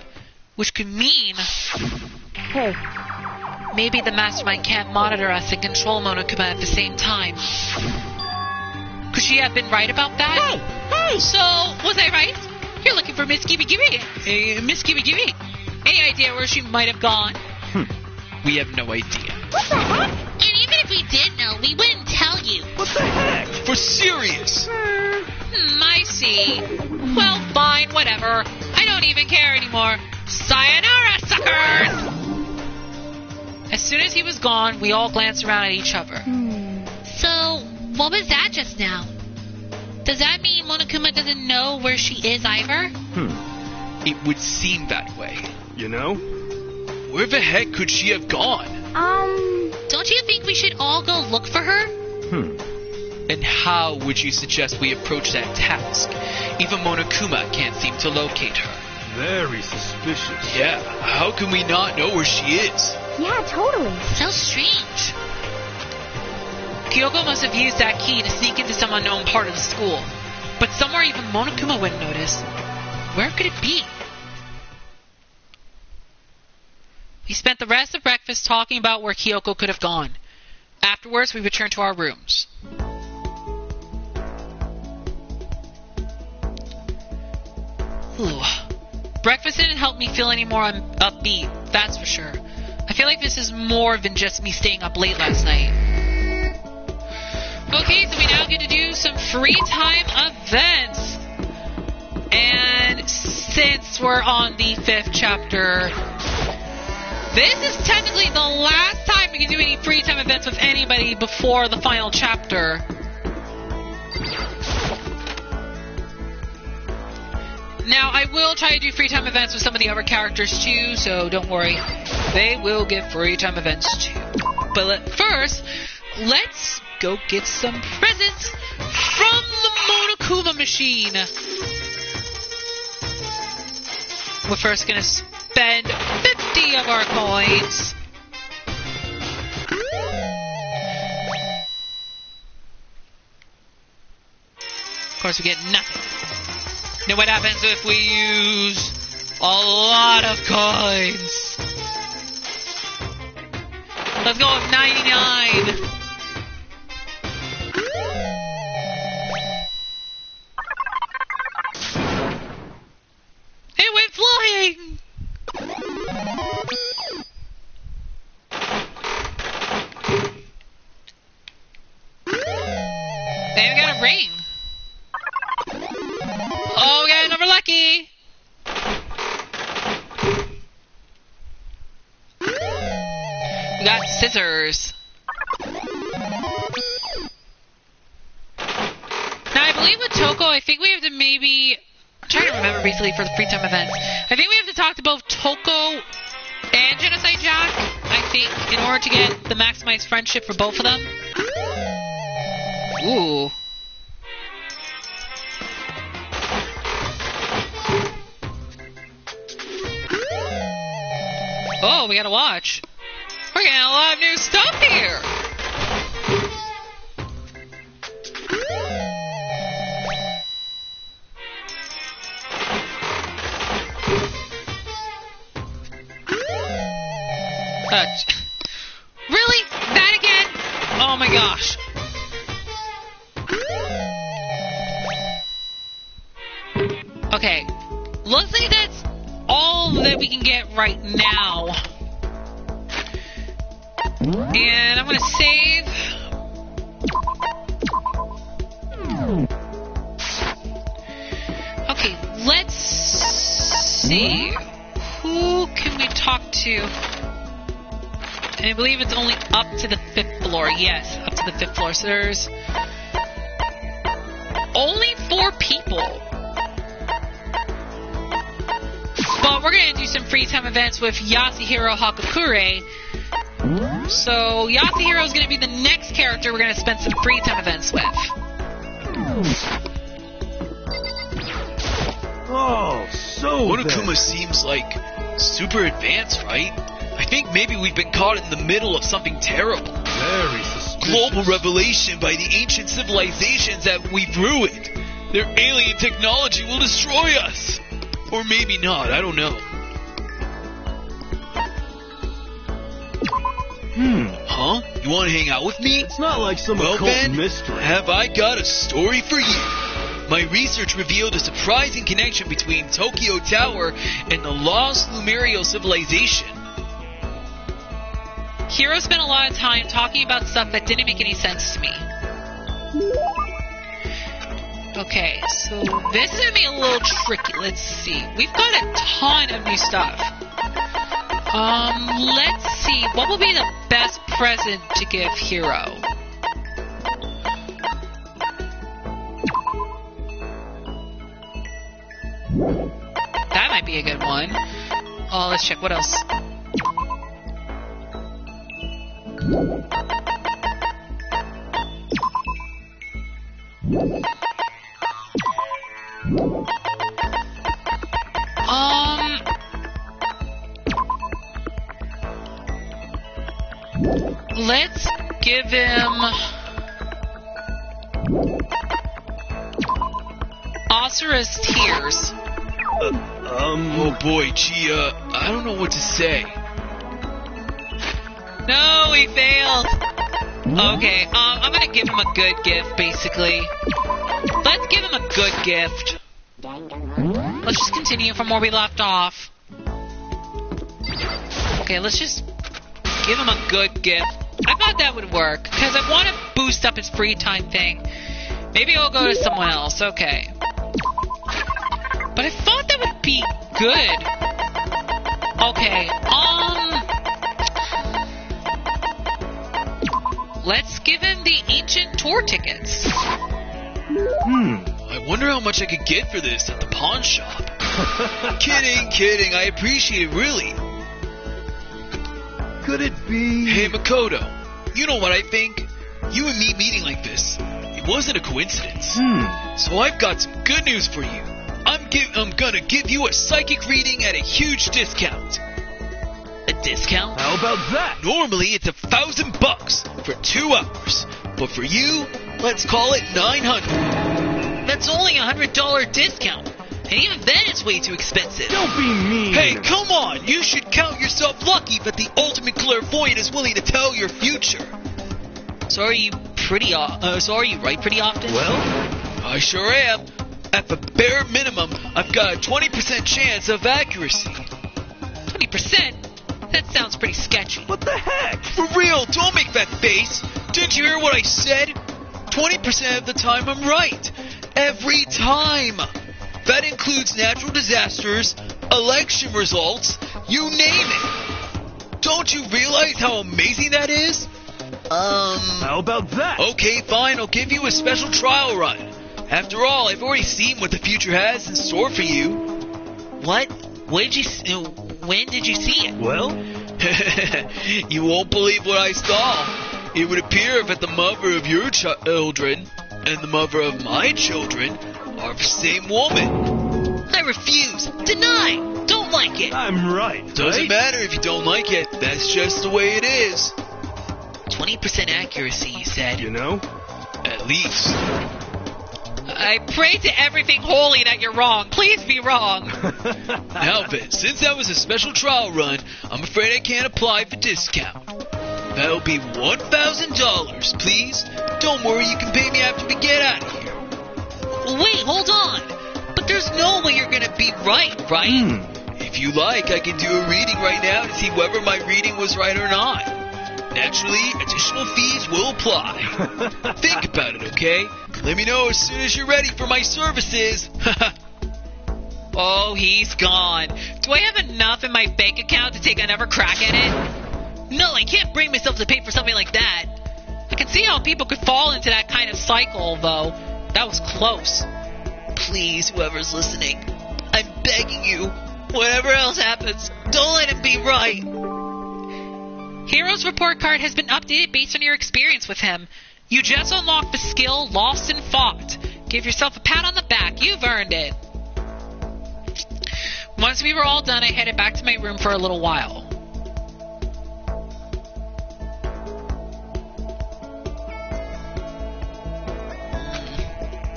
S1: Which could mean...
S5: Hey,
S1: maybe the mastermind can't monitor us and control Monokuma at the same time. Could she have been right about that?
S4: Hey!
S1: So, was I right? You're looking for Miss Kirigiri. Miss Kirigiri. Any idea where she might have gone?
S3: We have no idea.
S4: What the heck?
S2: And even if we did know, we wouldn't tell you.
S6: What the heck?
S3: For serious!
S1: I see. Well, fine, whatever. I don't even care anymore. Sayonara, suckers! As soon as he was gone, we all glanced around at each other.
S2: So, what was that just now? Does that mean Monokuma doesn't know where she is either?
S3: It would seem that way.
S6: You know?
S3: Where the heck could she have gone?
S2: Don't you think we should all go look for her?
S3: And how would you suggest we approach that task? Even Monokuma can't seem to locate her.
S6: Very suspicious.
S3: Yeah, how can we not know where she is?
S4: Yeah, totally.
S2: So strange.
S1: Kyoko must have used that key to sneak into some unknown part of the school. But somewhere even Monokuma wouldn't notice. Where could it be? We spent the rest of breakfast talking about where Kyoko could have gone. Afterwards, we returned to our rooms. Ooh. Breakfast didn't help me feel any more upbeat, that's for sure. I feel like this is more than just me staying up late last night. Okay, so we now get to do some free time events. And since we're on the 5th chapter, this is technically the last time we can do any free time events with anybody before the final chapter. Now, I will try to do free time events with some of the other characters too, so don't worry. They will get free time events too. But first, let's go get some presents from the Monokuma machine. We're first going to spend 50 of our coins. Of course, we get nothing. Now what happens if we use a lot of coins? Let's go with 99. It went flying! Hey, we got a ring. Oh, we got another lucky. We got scissors. Now, I believe with Toko, I think we have to maybe... I'm trying to remember recently for the free time events. I think we have to talk to both Toko and Genocide Jack, I think, in order to get the maximized friendship for both of them. Ooh. Oh, we gotta watch. We're getting a lot of new stuff here. Really? That again? Oh my gosh. Okay. Looks like that's all that we can get right now. And I'm gonna save. Okay, let's see. Who can we talk to? And I believe it's only up to the 5th floor. Yes, up to the 5th floor. So there's only 4 people. But we're going to do some free time events with Yasuhiro Hakakure. So Yasuhiro is going to be the next character we're going to spend some free time events with.
S6: Oh, so
S3: Monokuma seems like super advanced, right? I think maybe we've been caught in the middle of something terrible.
S6: very suspicious.
S3: Global revelation by the ancient civilizations that we've ruined. Their alien technology will destroy us. Or maybe not, I don't know. Huh? You want to hang out with me?
S6: It's not like some
S3: Well
S6: occult
S3: then,
S6: mystery.
S3: have I got a story for you. My research revealed a surprising connection between Tokyo Tower and the lost Lumerio civilization.
S1: Hiro spent a lot of time talking about stuff that didn't make any sense to me. Okay, so this is gonna be a little tricky. Let's see. We've got a ton of new stuff. Let's see. What will be the best present to give Hiro? That might be a good one. Oh, let's check. What else? Let's give him Asura's Tears.
S3: Oh boy, gee, I don't know what to say.
S1: No, he failed. Okay, I'm gonna give him a good gift, basically. Let's give him a good gift. Let's just continue from where we left off. Okay, let's just give him a good gift. I thought that would work, because I want to boost up his free time thing. Maybe I'll go to someone else, okay. But I thought that would be good. Okay, let's give him the ancient tour tickets.
S3: I wonder how much I could get for this at the pawn shop. Kidding, I appreciate it, really.
S6: Could it be?
S3: Hey, Makoto, you know what I think? You and me meeting like this, it wasn't a coincidence. So I've got some good news for you. I'm gonna give you a psychic reading at a huge discount.
S1: A discount?
S6: How about that?
S3: Normally it's $1,000 for 2 hours, but for you, let's call it $900.
S1: That's only $100 discount. And even then it's way too expensive.
S6: Don't be mean.
S3: Hey, come on! You should count yourself lucky that the ultimate clairvoyant is willing to tell your future.
S1: So are you right pretty often?
S3: Well, I sure am. At the bare minimum, I've got a 20% chance of accuracy.
S1: 20%? That sounds pretty sketchy.
S6: What the heck?
S3: For real, don't make that face. Didn't you hear what I said? 20% of the time I'm right. Every time. That includes natural disasters, election results, you name it. Don't you realize how amazing that is?
S6: How about that?
S3: Okay, fine, I'll give you a special trial run. After all, I've already seen what the future has in store for you.
S1: What? When did you see it?
S6: Well,
S3: You won't believe what I saw. It would appear that the mother of your children and the mother of my children are the same woman.
S1: I refuse. Deny. Don't like it.
S6: I'm right.
S3: Doesn't
S6: right?
S3: matter if you don't like it. That's just the way it is.
S1: 20% accuracy, you said.
S6: You know?
S3: At least.
S1: I pray to everything holy that you're wrong. Please be wrong.
S3: Now then, since that was a special trial run, I'm afraid I can't apply for discount. That'll be $1,000, please. Don't worry, you can pay me after we get out of here.
S1: Wait, hold on. But there's no way you're gonna be right?
S3: If you like, I can do a reading right now to see whether my reading was right or not. Naturally, additional fees will apply. Think about it, okay? Let me know as soon as you're ready for my services.
S1: Oh, he's gone. Do I have enough in my bank account to take another crack at it? No, I can't bring myself to pay for something like that. I can see how people could fall into that kind of cycle, though. That was close.
S3: Please, whoever's listening, I'm begging you, whatever else happens, don't let it be right.
S1: Hero's report card has been updated based on your experience with him. You just unlocked the skill Lost and Fought. Give yourself a pat on the back. You've earned it. Once we were all done, I headed back to my room for a little while.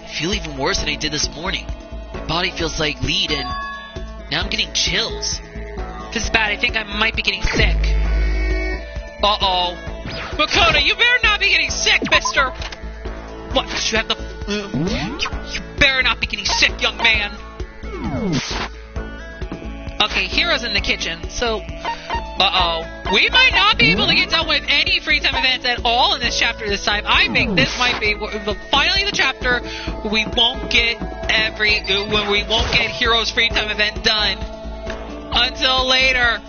S3: I feel even worse than I did this morning. My body feels like lead and now I'm getting chills.
S1: This is bad. I think I might be getting sick. Uh-oh. Makoto, you better not be getting sick, mister! What? You have the... You better not be getting sick, young man! Okay, Hero's in the kitchen, so... Uh-oh. We might not be able to get done with any free time events at all in this chapter this time. I think this might be finally the chapter we won't get Hero's free time event done. Until later.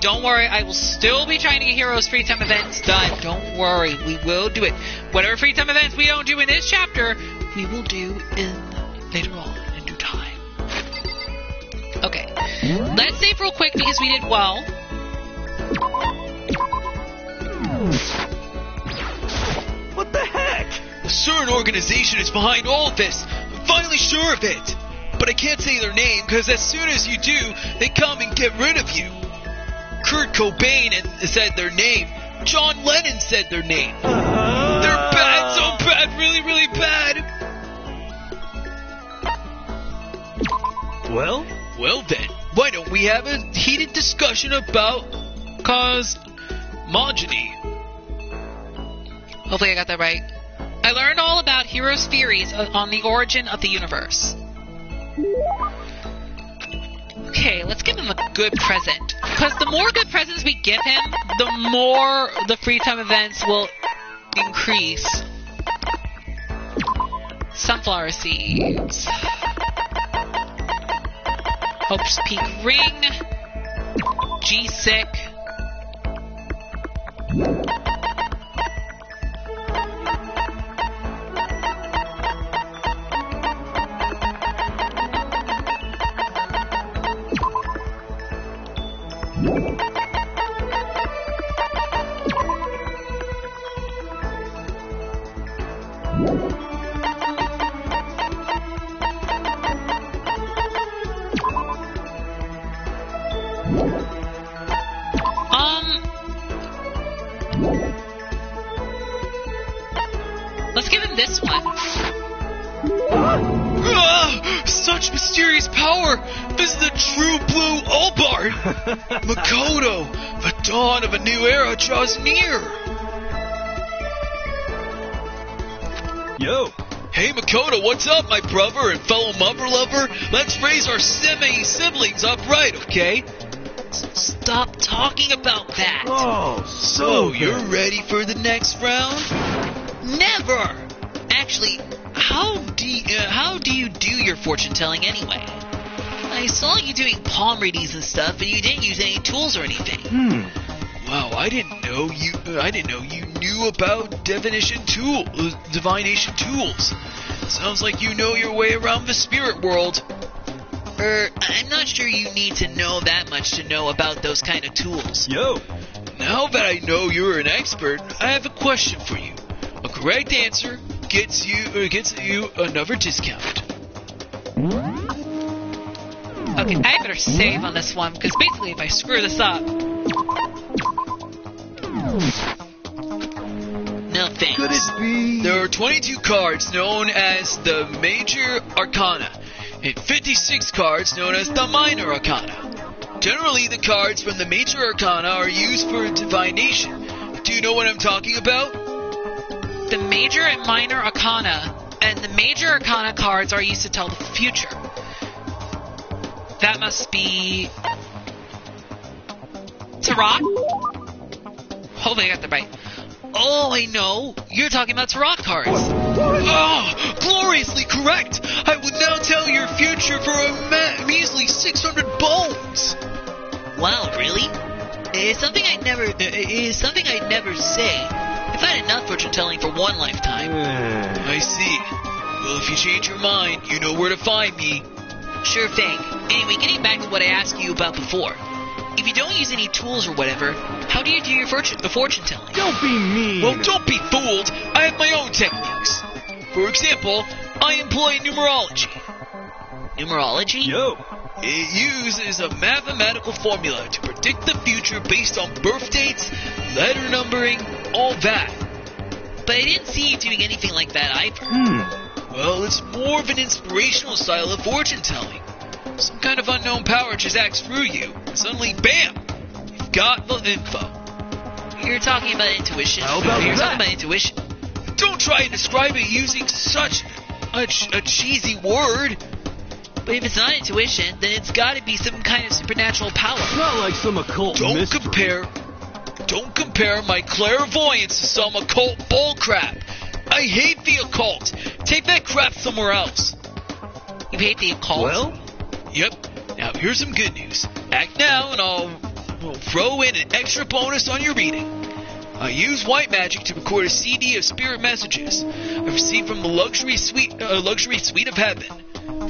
S1: Don't worry, I will still be trying to get Hero's free time events done. Don't worry, we will do it. Whatever free time events we don't do in this chapter, we will do later on in due time. Okay, let's save real quick because we did well.
S6: What the heck?
S3: A certain organization is behind all of this. I'm finally sure of it. But I can't say their name because as soon as you do, they come and get rid of you. Kurt Cobain said their name. John Lennon said their name. They're bad, so bad, really, really bad.
S6: Well,
S3: then, why don't we have a heated discussion about cosmogony?
S1: Hopefully I got that right. I learned all about Hero's theories on the origin of the universe. Okay, let's give him a good present. Because the more good presents we give him, the more the free time events will increase. Sunflower seeds. Hope's Peak ring. G-Sick. Let's give him this one.
S3: Such mysterious power! This is the true blue Ulbart! Makoto, the dawn of a new era draws near!
S6: yo,
S3: Hey Makoto, what's up, my brother and fellow mother lover? Let's raise our siblings up right, okay? Stop talking about that!
S6: oh,
S3: So, you're ready for the next round? Never! Actually, how do you do your fortune telling anyway? I saw you doing palm readings and stuff, and you didn't use any tools or anything. Wow, I didn't know you knew about divination tools. Sounds like you know your way around the spirit world. I'm not sure you need to know that much to know about those kind of tools.
S6: yo,
S3: Now that I know you're an expert, I have a question for you. A correct answer gets you another discount.
S1: Okay, I better save on this one, because basically if I screw this up...
S3: No thanks.
S6: could it be?
S3: There are 22 cards known as the Major Arcana, and 56 cards known as the Minor Arcana. Generally, the cards from the Major Arcana are used for divination. Do you know what I'm talking about?
S1: The Major and Minor Arcana, and the Major Arcana cards are used to tell the future. That must be... Tarot? Hopefully I got that right. Oh, I know. You're talking about tarot cards.
S6: What?
S3: Oh, gloriously correct! I would now tell your future for a measly 600 bones!
S1: Wow, really? It's something I'd never say. I've had enough fortune telling for one lifetime.
S3: I see. Well, if you change your mind, you know where to find me.
S1: Sure thing. Anyway, getting back to what I asked you about before. If you don't use any tools or whatever, how do you do your fortune telling?
S6: Don't be mean.
S3: Well, don't be fooled. I have my own techniques. For example, I employ numerology.
S1: Numerology?
S6: Yo.
S3: It uses a mathematical formula to predict the future based on birth dates, letter numbering, all that.
S1: But I didn't see you doing anything like that either.
S3: Well, it's more of an inspirational style of fortune telling. Some kind of unknown power just acts through you, and suddenly, bam! You've got the info.
S1: You're talking about intuition.
S6: How about
S1: You're
S6: that?
S1: talking about intuition.
S3: Don't try and describe it using such a cheesy word.
S1: But if it's not intuition, then it's got to be some kind of supernatural power.
S6: It's not like some occult
S3: Don't
S6: mystery.
S3: compare my clairvoyance to some occult bullcrap. I hate the occult. Take that crap somewhere else.
S1: You hate the occult?
S6: Well,
S3: Yep. Now here's some good news. Act now, and I'll throw in an extra bonus on your reading. I use white magic to record a CD of spirit messages I received from the luxury suite of heaven.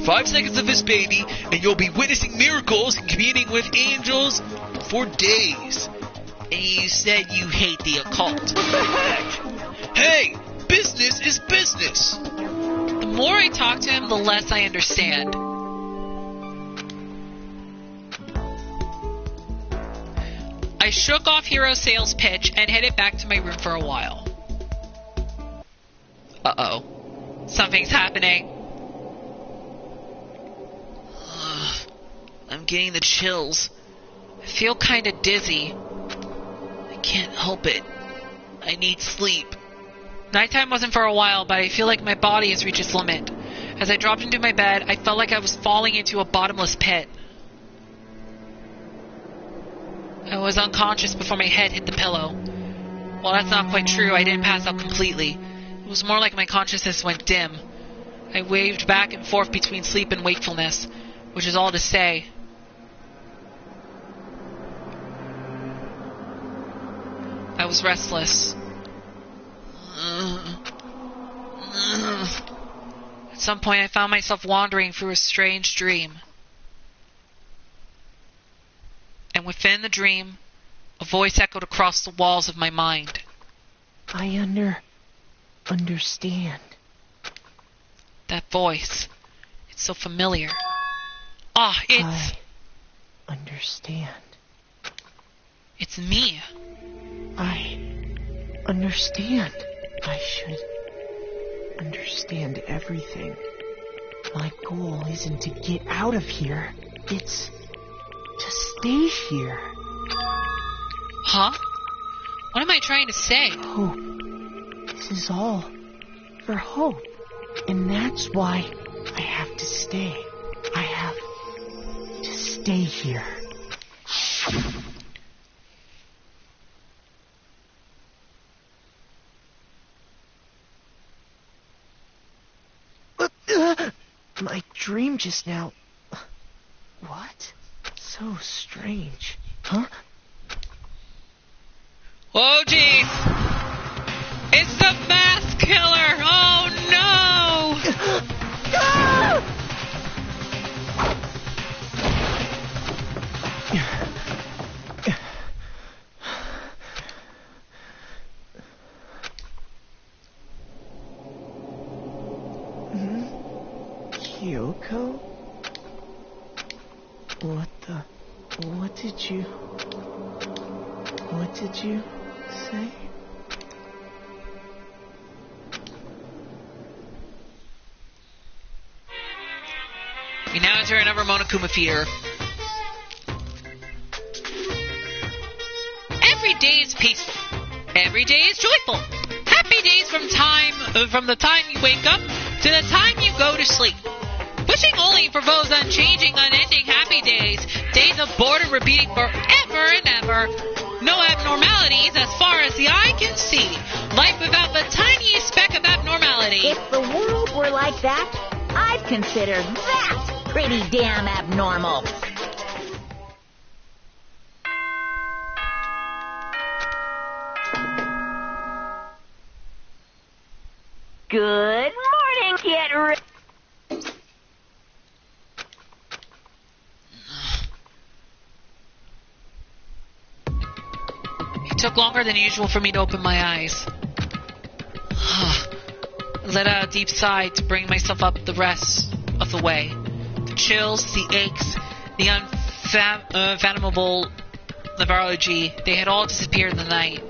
S3: 5 seconds of this baby, and you'll be witnessing miracles and communing with angels for days.
S1: And you said you hate the occult.
S6: what the heck?
S3: Hey, business is business.
S1: The more I talk to him, the less I understand. I shook off Hero's sales pitch and headed back to my room for a while. Uh-oh. Something's happening. I'm getting the chills. I feel kinda dizzy. I can't help it. I need sleep. Nighttime wasn't for a while, but I feel like my body has reached its limit. As I dropped into my bed, I felt like I was falling into a bottomless pit. I was unconscious before my head hit the pillow. Well, that's not quite true. I didn't pass out completely. It was more like my consciousness went dim. I waved back and forth between sleep and wakefulness, which is all to say. I was restless. At some point, I found myself wandering through a strange dream. And within the dream, a voice echoed across the walls of my mind.
S7: I understand.
S1: That voice. It's so familiar. Ah, it's...
S7: I understand.
S1: It's me.
S7: I understand. I should understand everything. My goal isn't to get out of here. It's to stay here.
S1: Huh? What am I trying to say?
S7: Hope. This is all for hope. And that's why I have to stay. I have to stay here. My dream just now. What? So strange. Huh?
S1: Oh, jeez! It's the mask killer! Oh, no!
S7: Kyoko? What did you say?
S1: We now enter another Monokuma Theater. Every day is peaceful. Every day is joyful. Happy days from the time you wake up to the time you go to sleep. Wishing only for those unchanging, unending happy days. Days remains a boredom repeating forever and ever. No abnormalities as far as the eye can see. Life without the tiniest speck of abnormality.
S4: If the world were like that, I'd consider that pretty damn abnormal. Good morning, Kid Rick.
S1: It took longer than usual for me to open my eyes. Let out a deep sigh to bring myself up the rest of the way. The chills, the aches, the unfathomable lethargy, they had all disappeared in the night.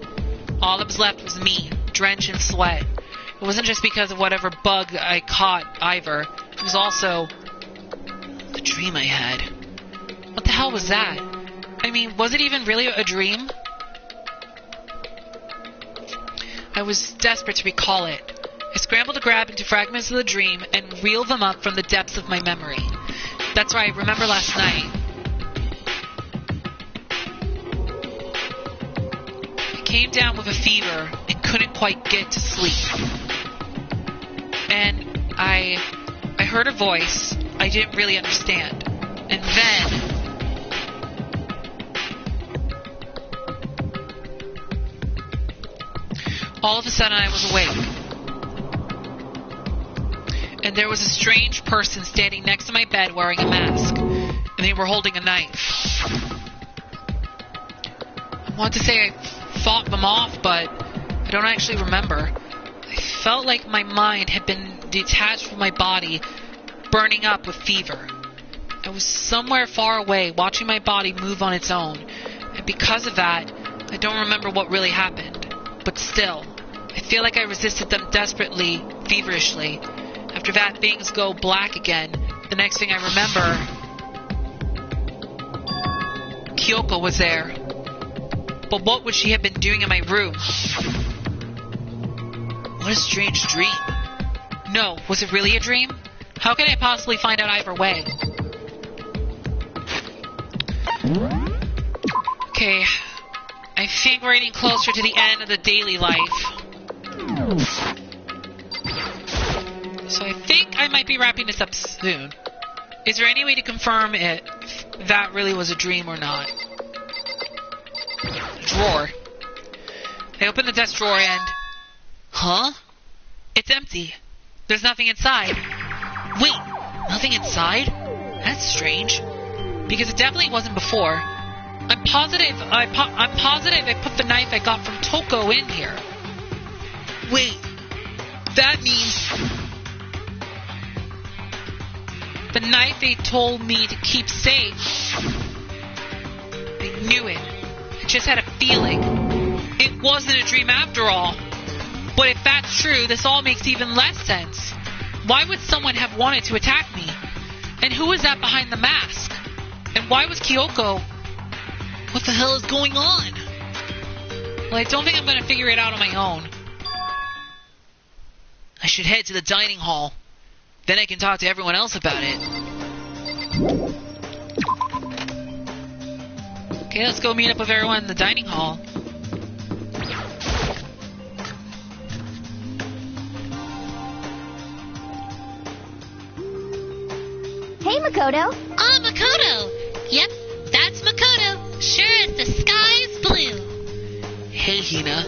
S1: All that was left was me, drenched in sweat. It wasn't just because of whatever bug I caught either. It was also the dream I had. What the hell was that? I mean, was it even really a dream? I was desperate to recall it. I scrambled to grab into fragments of the dream and reel them up from the depths of my memory. That's why I remember last night. I came down with a fever and couldn't quite get to sleep. And I heard a voice I didn't really understand. And then all of a sudden I was awake. And there was a strange person standing next to my bed wearing a mask. And they were holding a knife. I want to say I fought them off, but I don't actually remember. I felt like my mind had been detached from my body, burning up with fever. I was somewhere far away, watching my body move on its own. And because of that, I don't remember what really happened. But still, I feel like I resisted them desperately, feverishly. After that, things go black again. The next thing I remember, Kyoko was there. But what would she have been doing in my room? What a strange dream. No, was it really a dream? How can I possibly find out either way? Okay, I think we're getting closer to the end of the daily life. So I think I might be wrapping this up soon. Is there any way to confirm if that really was a dream or not? Drawer. I open the desk drawer and... Huh? It's empty. There's nothing inside. Wait, nothing inside? That's strange. Because it definitely wasn't before. I'm positive I put the knife I got from Toko in here. Wait, that means... the knife they told me to keep safe. I knew it. I just had a feeling. It wasn't a dream after all. But if that's true, this all makes even less sense. Why would someone have wanted to attack me? And who was that behind the mask? And why was Kyoko... What the hell is going on? Well, I don't think I'm going to figure it out on my own. I should head to the dining hall. Then I can talk to everyone else about it. Okay, let's go meet up with everyone in the dining hall.
S4: Hey, Makoto.
S2: Oh, Makoto! Yep, that's Makoto. Sure as the sky's blue.
S1: Hey, Hina.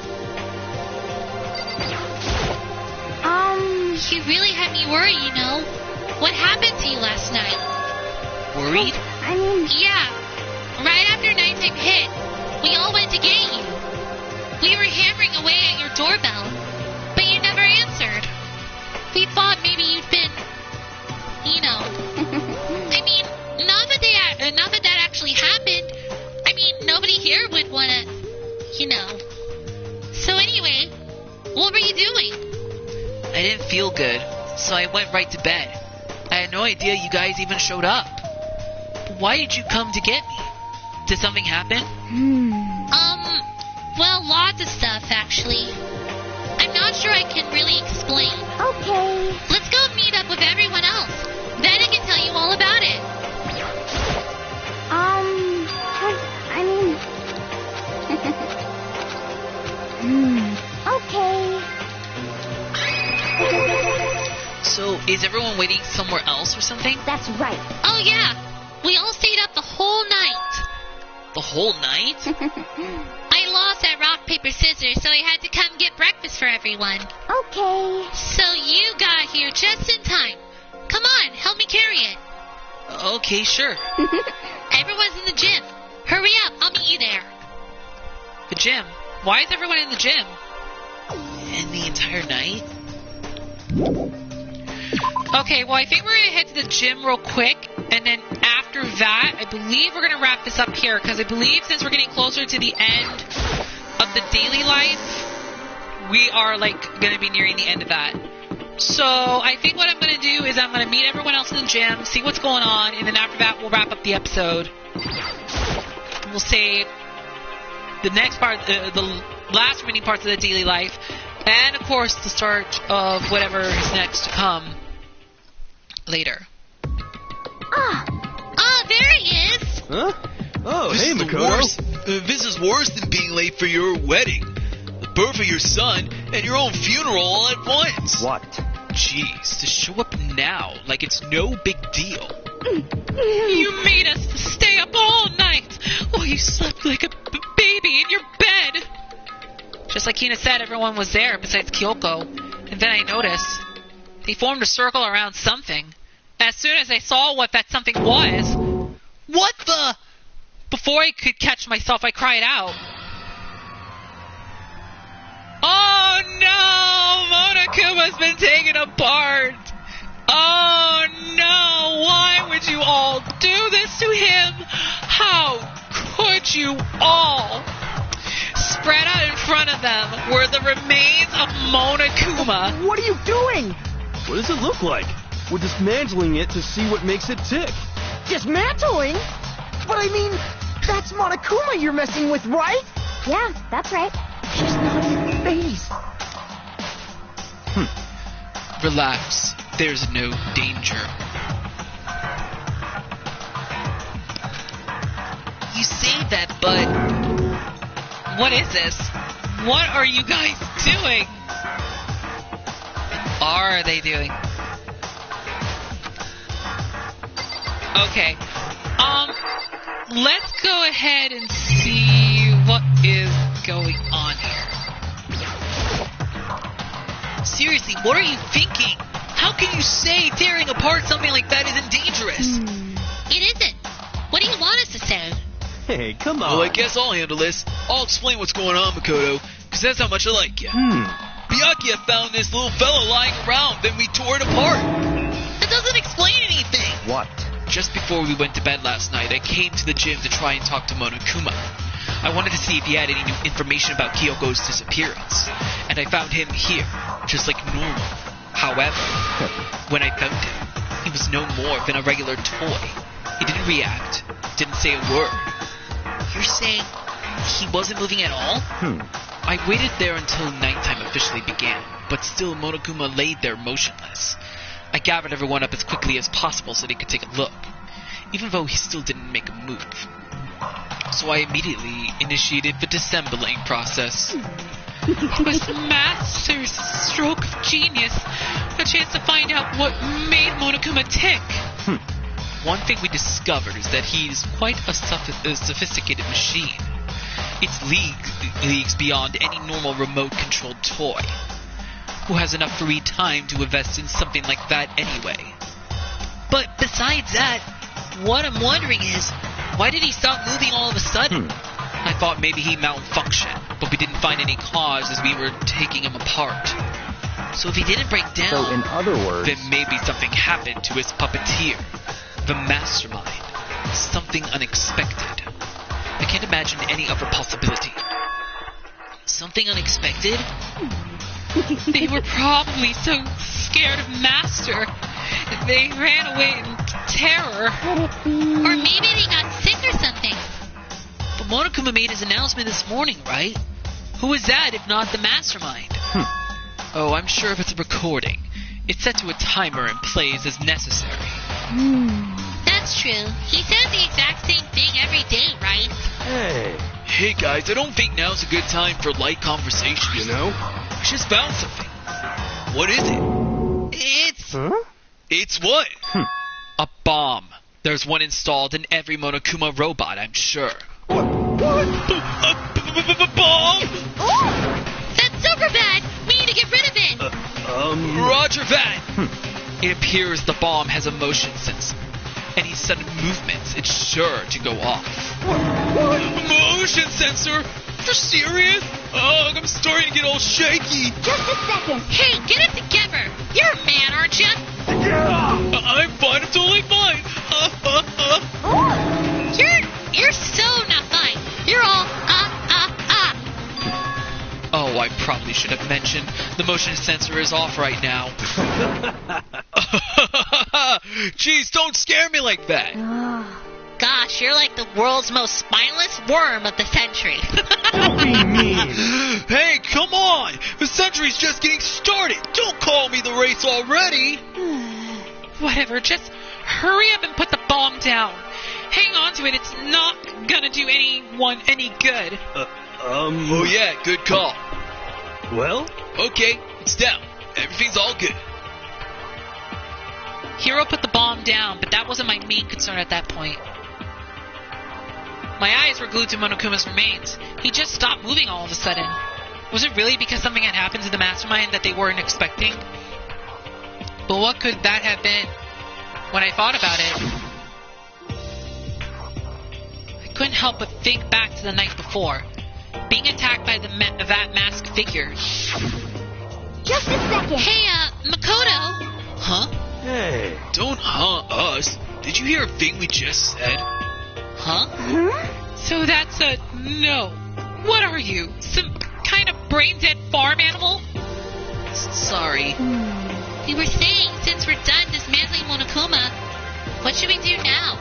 S2: You really had me worried, you know. What happened to you last night?
S1: Worried?
S2: Yeah. Right after nighttime hit, we all went to get you. We were hammering away at your doorbell, but you never answered. We thought maybe you'd been, you know. I mean, not that that actually happened. I mean, nobody here would want to, you know. So anyway, what were you doing?
S1: I didn't feel good, so I went right to bed. I had no idea you guys even showed up. But why did you come to get me? Did something happen?
S2: Well, lots of stuff, actually. I'm not sure I can really explain.
S4: Okay.
S2: Let's go meet up with everyone else. Then I can tell you all about it.
S1: So, is everyone waiting somewhere else or something?
S4: That's right.
S2: Oh, yeah. We all stayed up the whole night.
S1: The whole night?
S2: I lost at rock, paper, scissors, so I had to come get breakfast for everyone.
S4: Okay.
S2: So you got here just in time. Come on, help me carry it.
S1: Okay, sure.
S2: Everyone's in the gym. Hurry up, I'll meet you there.
S1: The gym? Why is everyone in the gym? And the entire night? Okay, well, I think we're going to head to the gym real quick, and then after that, I believe we're going to wrap this up here, because I believe since we're getting closer to the end of the daily life, we are, going to be nearing the end of that. So, I think what I'm going to do is I'm going to meet everyone else in the gym, see what's going on, and then after that, we'll wrap up the episode. We'll save the next part, the last remaining parts of the daily life, and, of course, the start of whatever is next to come later.
S2: Oh, there he is.
S6: Huh? Oh, hey, Makoto.
S3: This is worse than being late for your wedding, the birth of your son, and your own funeral all at once.
S6: What?
S3: Jeez, to show up now like it's no big deal.
S1: You made us stay up all night while you slept like a baby in your bed. Just like Hina said, everyone was there besides Kyoko. And then I noticed they formed a circle around something. And as soon as I saw what that something was, what the? Before I could catch myself, I cried out. Oh no! Monokuma's been taken apart! Oh no! Why would you all do this to him? How could you all? Spread out in front of them were the remains of Monokuma.
S6: What are you doing? What does it look like? We're dismantling it to see what makes it tick.
S7: Dismantling? But I mean, that's Monokuma you're messing with, right?
S4: Yeah, that's right.
S7: She's not in phase.
S3: Relax. There's no danger.
S1: You say that, but what is this? What are you guys doing? Are they doing? Okay. Let's go ahead and see what is going on here. Seriously, what are you thinking? How can you say tearing apart something like that isn't dangerous?
S2: It isn't. What do you want us to say?
S6: Hey, come on.
S3: Well, I guess I'll handle this. I'll explain what's going on, Makoto, because that's how much I like you. Byakuya found this little fella lying around, then we tore it apart.
S1: That doesn't explain anything.
S6: What?
S3: Just before we went to bed last night, I came to the gym to try and talk to Monokuma. I wanted to see if he had any new information about Kyoko's disappearance, and I found him here, just like normal. However, when I found him, he was no more than a regular toy. He didn't react, didn't say a word. You're saying he wasn't moving at all? I waited there until nighttime officially began, but still Monokuma laid there motionless. I gathered everyone up as quickly as possible so they could take a look, even though he still didn't make a move. So I immediately initiated the disassembling process.
S1: It was Master's stroke of genius. A chance to find out what made Monokuma tick.
S3: One thing we discovered is that he's quite a sophisticated machine. It's leagues beyond any normal remote-controlled toy. Who has enough free time to invest in something like that anyway?
S1: But besides that, what I'm wondering is, why did he stop moving all of a sudden?
S3: I thought maybe he malfunctioned, but we didn't find any cause as we were taking him apart.
S1: So if he didn't break down,
S6: So, in other words...
S3: Then maybe something happened to his puppeteer, the mastermind. Something unexpected. I can't imagine any other possibility.
S1: something unexpected? They were probably so scared of Master, they ran away in terror.
S4: Could it be?
S2: Or maybe they got sick or something.
S1: But Monokuma made his announcement this morning, right? Who is that if not the mastermind?
S3: Oh, I'm sure if it's a recording. It's set to a timer and plays as necessary.
S2: That's true. He says the exact same thing every day, right?
S6: Hey,
S3: Hey guys, I don't think now's a good time for light conversation, you know? I just found something. What is it? It's what? A bomb. There's one installed in every Monokuma robot, I'm sure.
S6: What?
S3: A bomb?
S2: That's super bad! We need to get rid of it!
S3: Roger that! It appears the bomb has a motion sensor. Any sudden movements, it's sure to go off. Motion sensor? For serious? Ugh, I'm starting to get all shaky.
S4: Just a second.
S2: Hey, get it together! You're a man, aren't you?
S3: I'm fine, I'm totally fine.
S2: You're so not fine. You're all
S3: Oh, I probably should have mentioned the motion sensor is off right now. Jeez, don't scare me like that.
S2: Gosh, you're like the world's most spineless worm of the century.
S6: Don't be mean.
S3: Hey, come on! The century's just getting started. Don't call me the race already.
S1: Whatever, just hurry up and put the bomb down. Hang on to it, it's not gonna do anyone any good.
S3: Oh yeah, good call.
S6: Well?
S3: Okay, it's down. Everything's all good.
S1: Hiro put the bomb down, but that wasn't my main concern at that point. My eyes were glued to Monokuma's remains. He just stopped moving all of a sudden. Was it really because something had happened to the mastermind that they weren't expecting? But what could that have been? When I thought about it, I couldn't help but think back to the night before. Being attacked by that masked figure.
S4: Just a second.
S2: Hey, Makoto.
S3: Huh?
S6: Hey.
S3: Don't us. Did you hear a thing we just said?
S1: Huh? So that's a no. What are you? Some kind of brain-dead farm animal? Sorry.
S2: We were saying, since we're done dismantling Monokuma, what should we do now?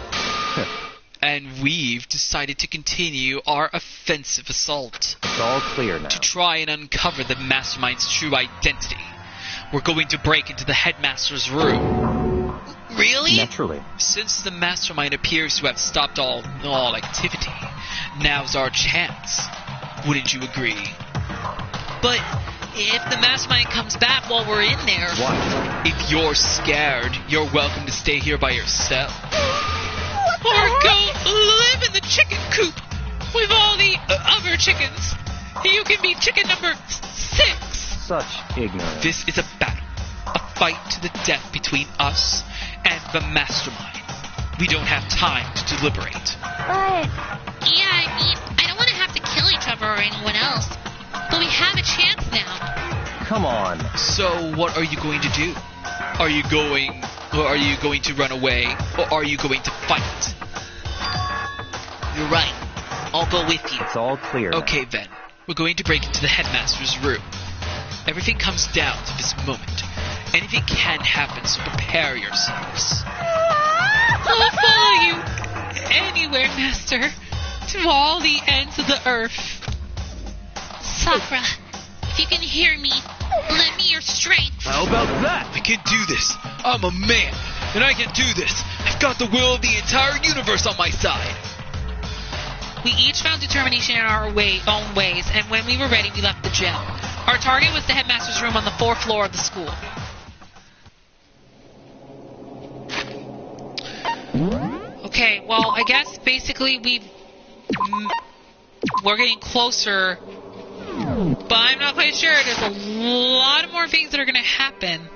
S3: And we've decided to continue our offensive assault.
S8: It's all clear now.
S3: To try and uncover the mastermind's true identity. We're going to break into the headmaster's room.
S1: Really?
S8: Naturally.
S3: Since the mastermind appears to have stopped all activity, now's our chance. Wouldn't you agree?
S1: But if the mastermind comes back while we're in there...
S8: What?
S3: If you're scared, you're welcome to stay here by yourself.
S1: Or go live in the chicken coop with all the other chickens. You can be chicken number 6.
S8: Such ignorance.
S3: This is a battle. A fight to the death between us and the mastermind. We don't have time to deliberate.
S4: But...
S2: Yeah, I mean, I don't want to have to kill each other or anyone else. But we have a chance now.
S8: Come on.
S3: So what are you going to do? Are you going to run away, or are you going to fight?
S1: You're right. I'll go with you.
S8: It's all clear now.
S3: Okay then. We're going to break into the headmaster's room. Everything comes down to this moment. Anything can happen, so prepare yourselves.
S1: I'll follow you anywhere, Master. To all the ends of the earth.
S2: Sakura, if you can hear me, lend me your strength.
S6: How about that?
S3: I can do this. I'm a man, and I can do this. I've got the will of the entire universe on my side.
S1: We each found determination in our own ways, and when we were ready, we left the gym. Our target was the headmaster's room on the 4th floor of the school. Okay, well, I guess basically we're getting closer, but I'm not quite sure. There's a lot more things that are going to happen.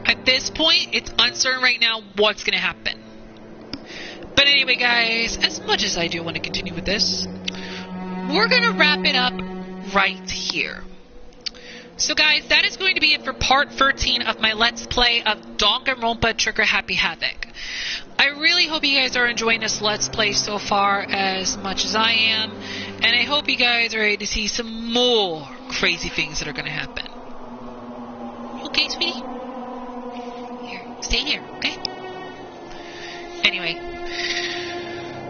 S1: At this point, it's uncertain right now what's going to happen. But anyway, guys, as much as I do want to continue with this, we're going to wrap it up right here. So guys, that is going to be it for part 13 of my Let's Play of Danganronpa Trigger Happy Havoc. I really hope you guys are enjoying this Let's Play so far as much as I am, and I hope you guys are ready to see some more crazy things that are going to happen. Okay, sweetie? Here, stay here, okay? Anyway,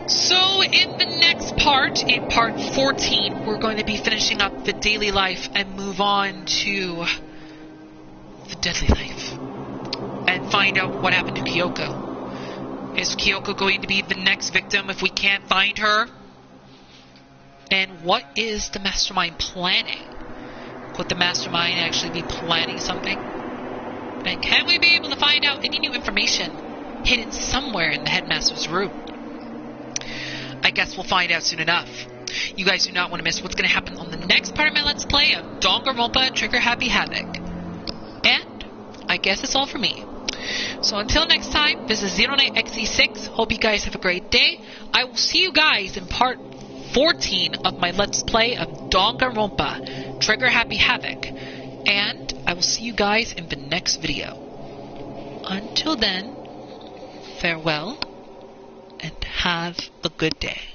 S1: so in the next part, in part 14, we're going to be finishing up the daily life and move on to the deadly life and find out what happened to Kyoko. Is Kyoko going to be the next victim if we can't find her? And what is the mastermind planning? Could the mastermind actually be planning something? And can we be able to find out any new information hidden somewhere in the headmaster's room? I guess we'll find out soon enough. You guys do not want to miss what's going to happen on the next part of my Let's Play of Danganronpa Trigger Happy Havoc. And I guess that's all for me. So until next time, this is ZeroKnightXE6. Hope you guys have a great day. I will see you guys in part 14 of my Let's Play of Danganronpa Trigger Happy Havoc. And I will see you guys in the next video. Until then, farewell and have a good day.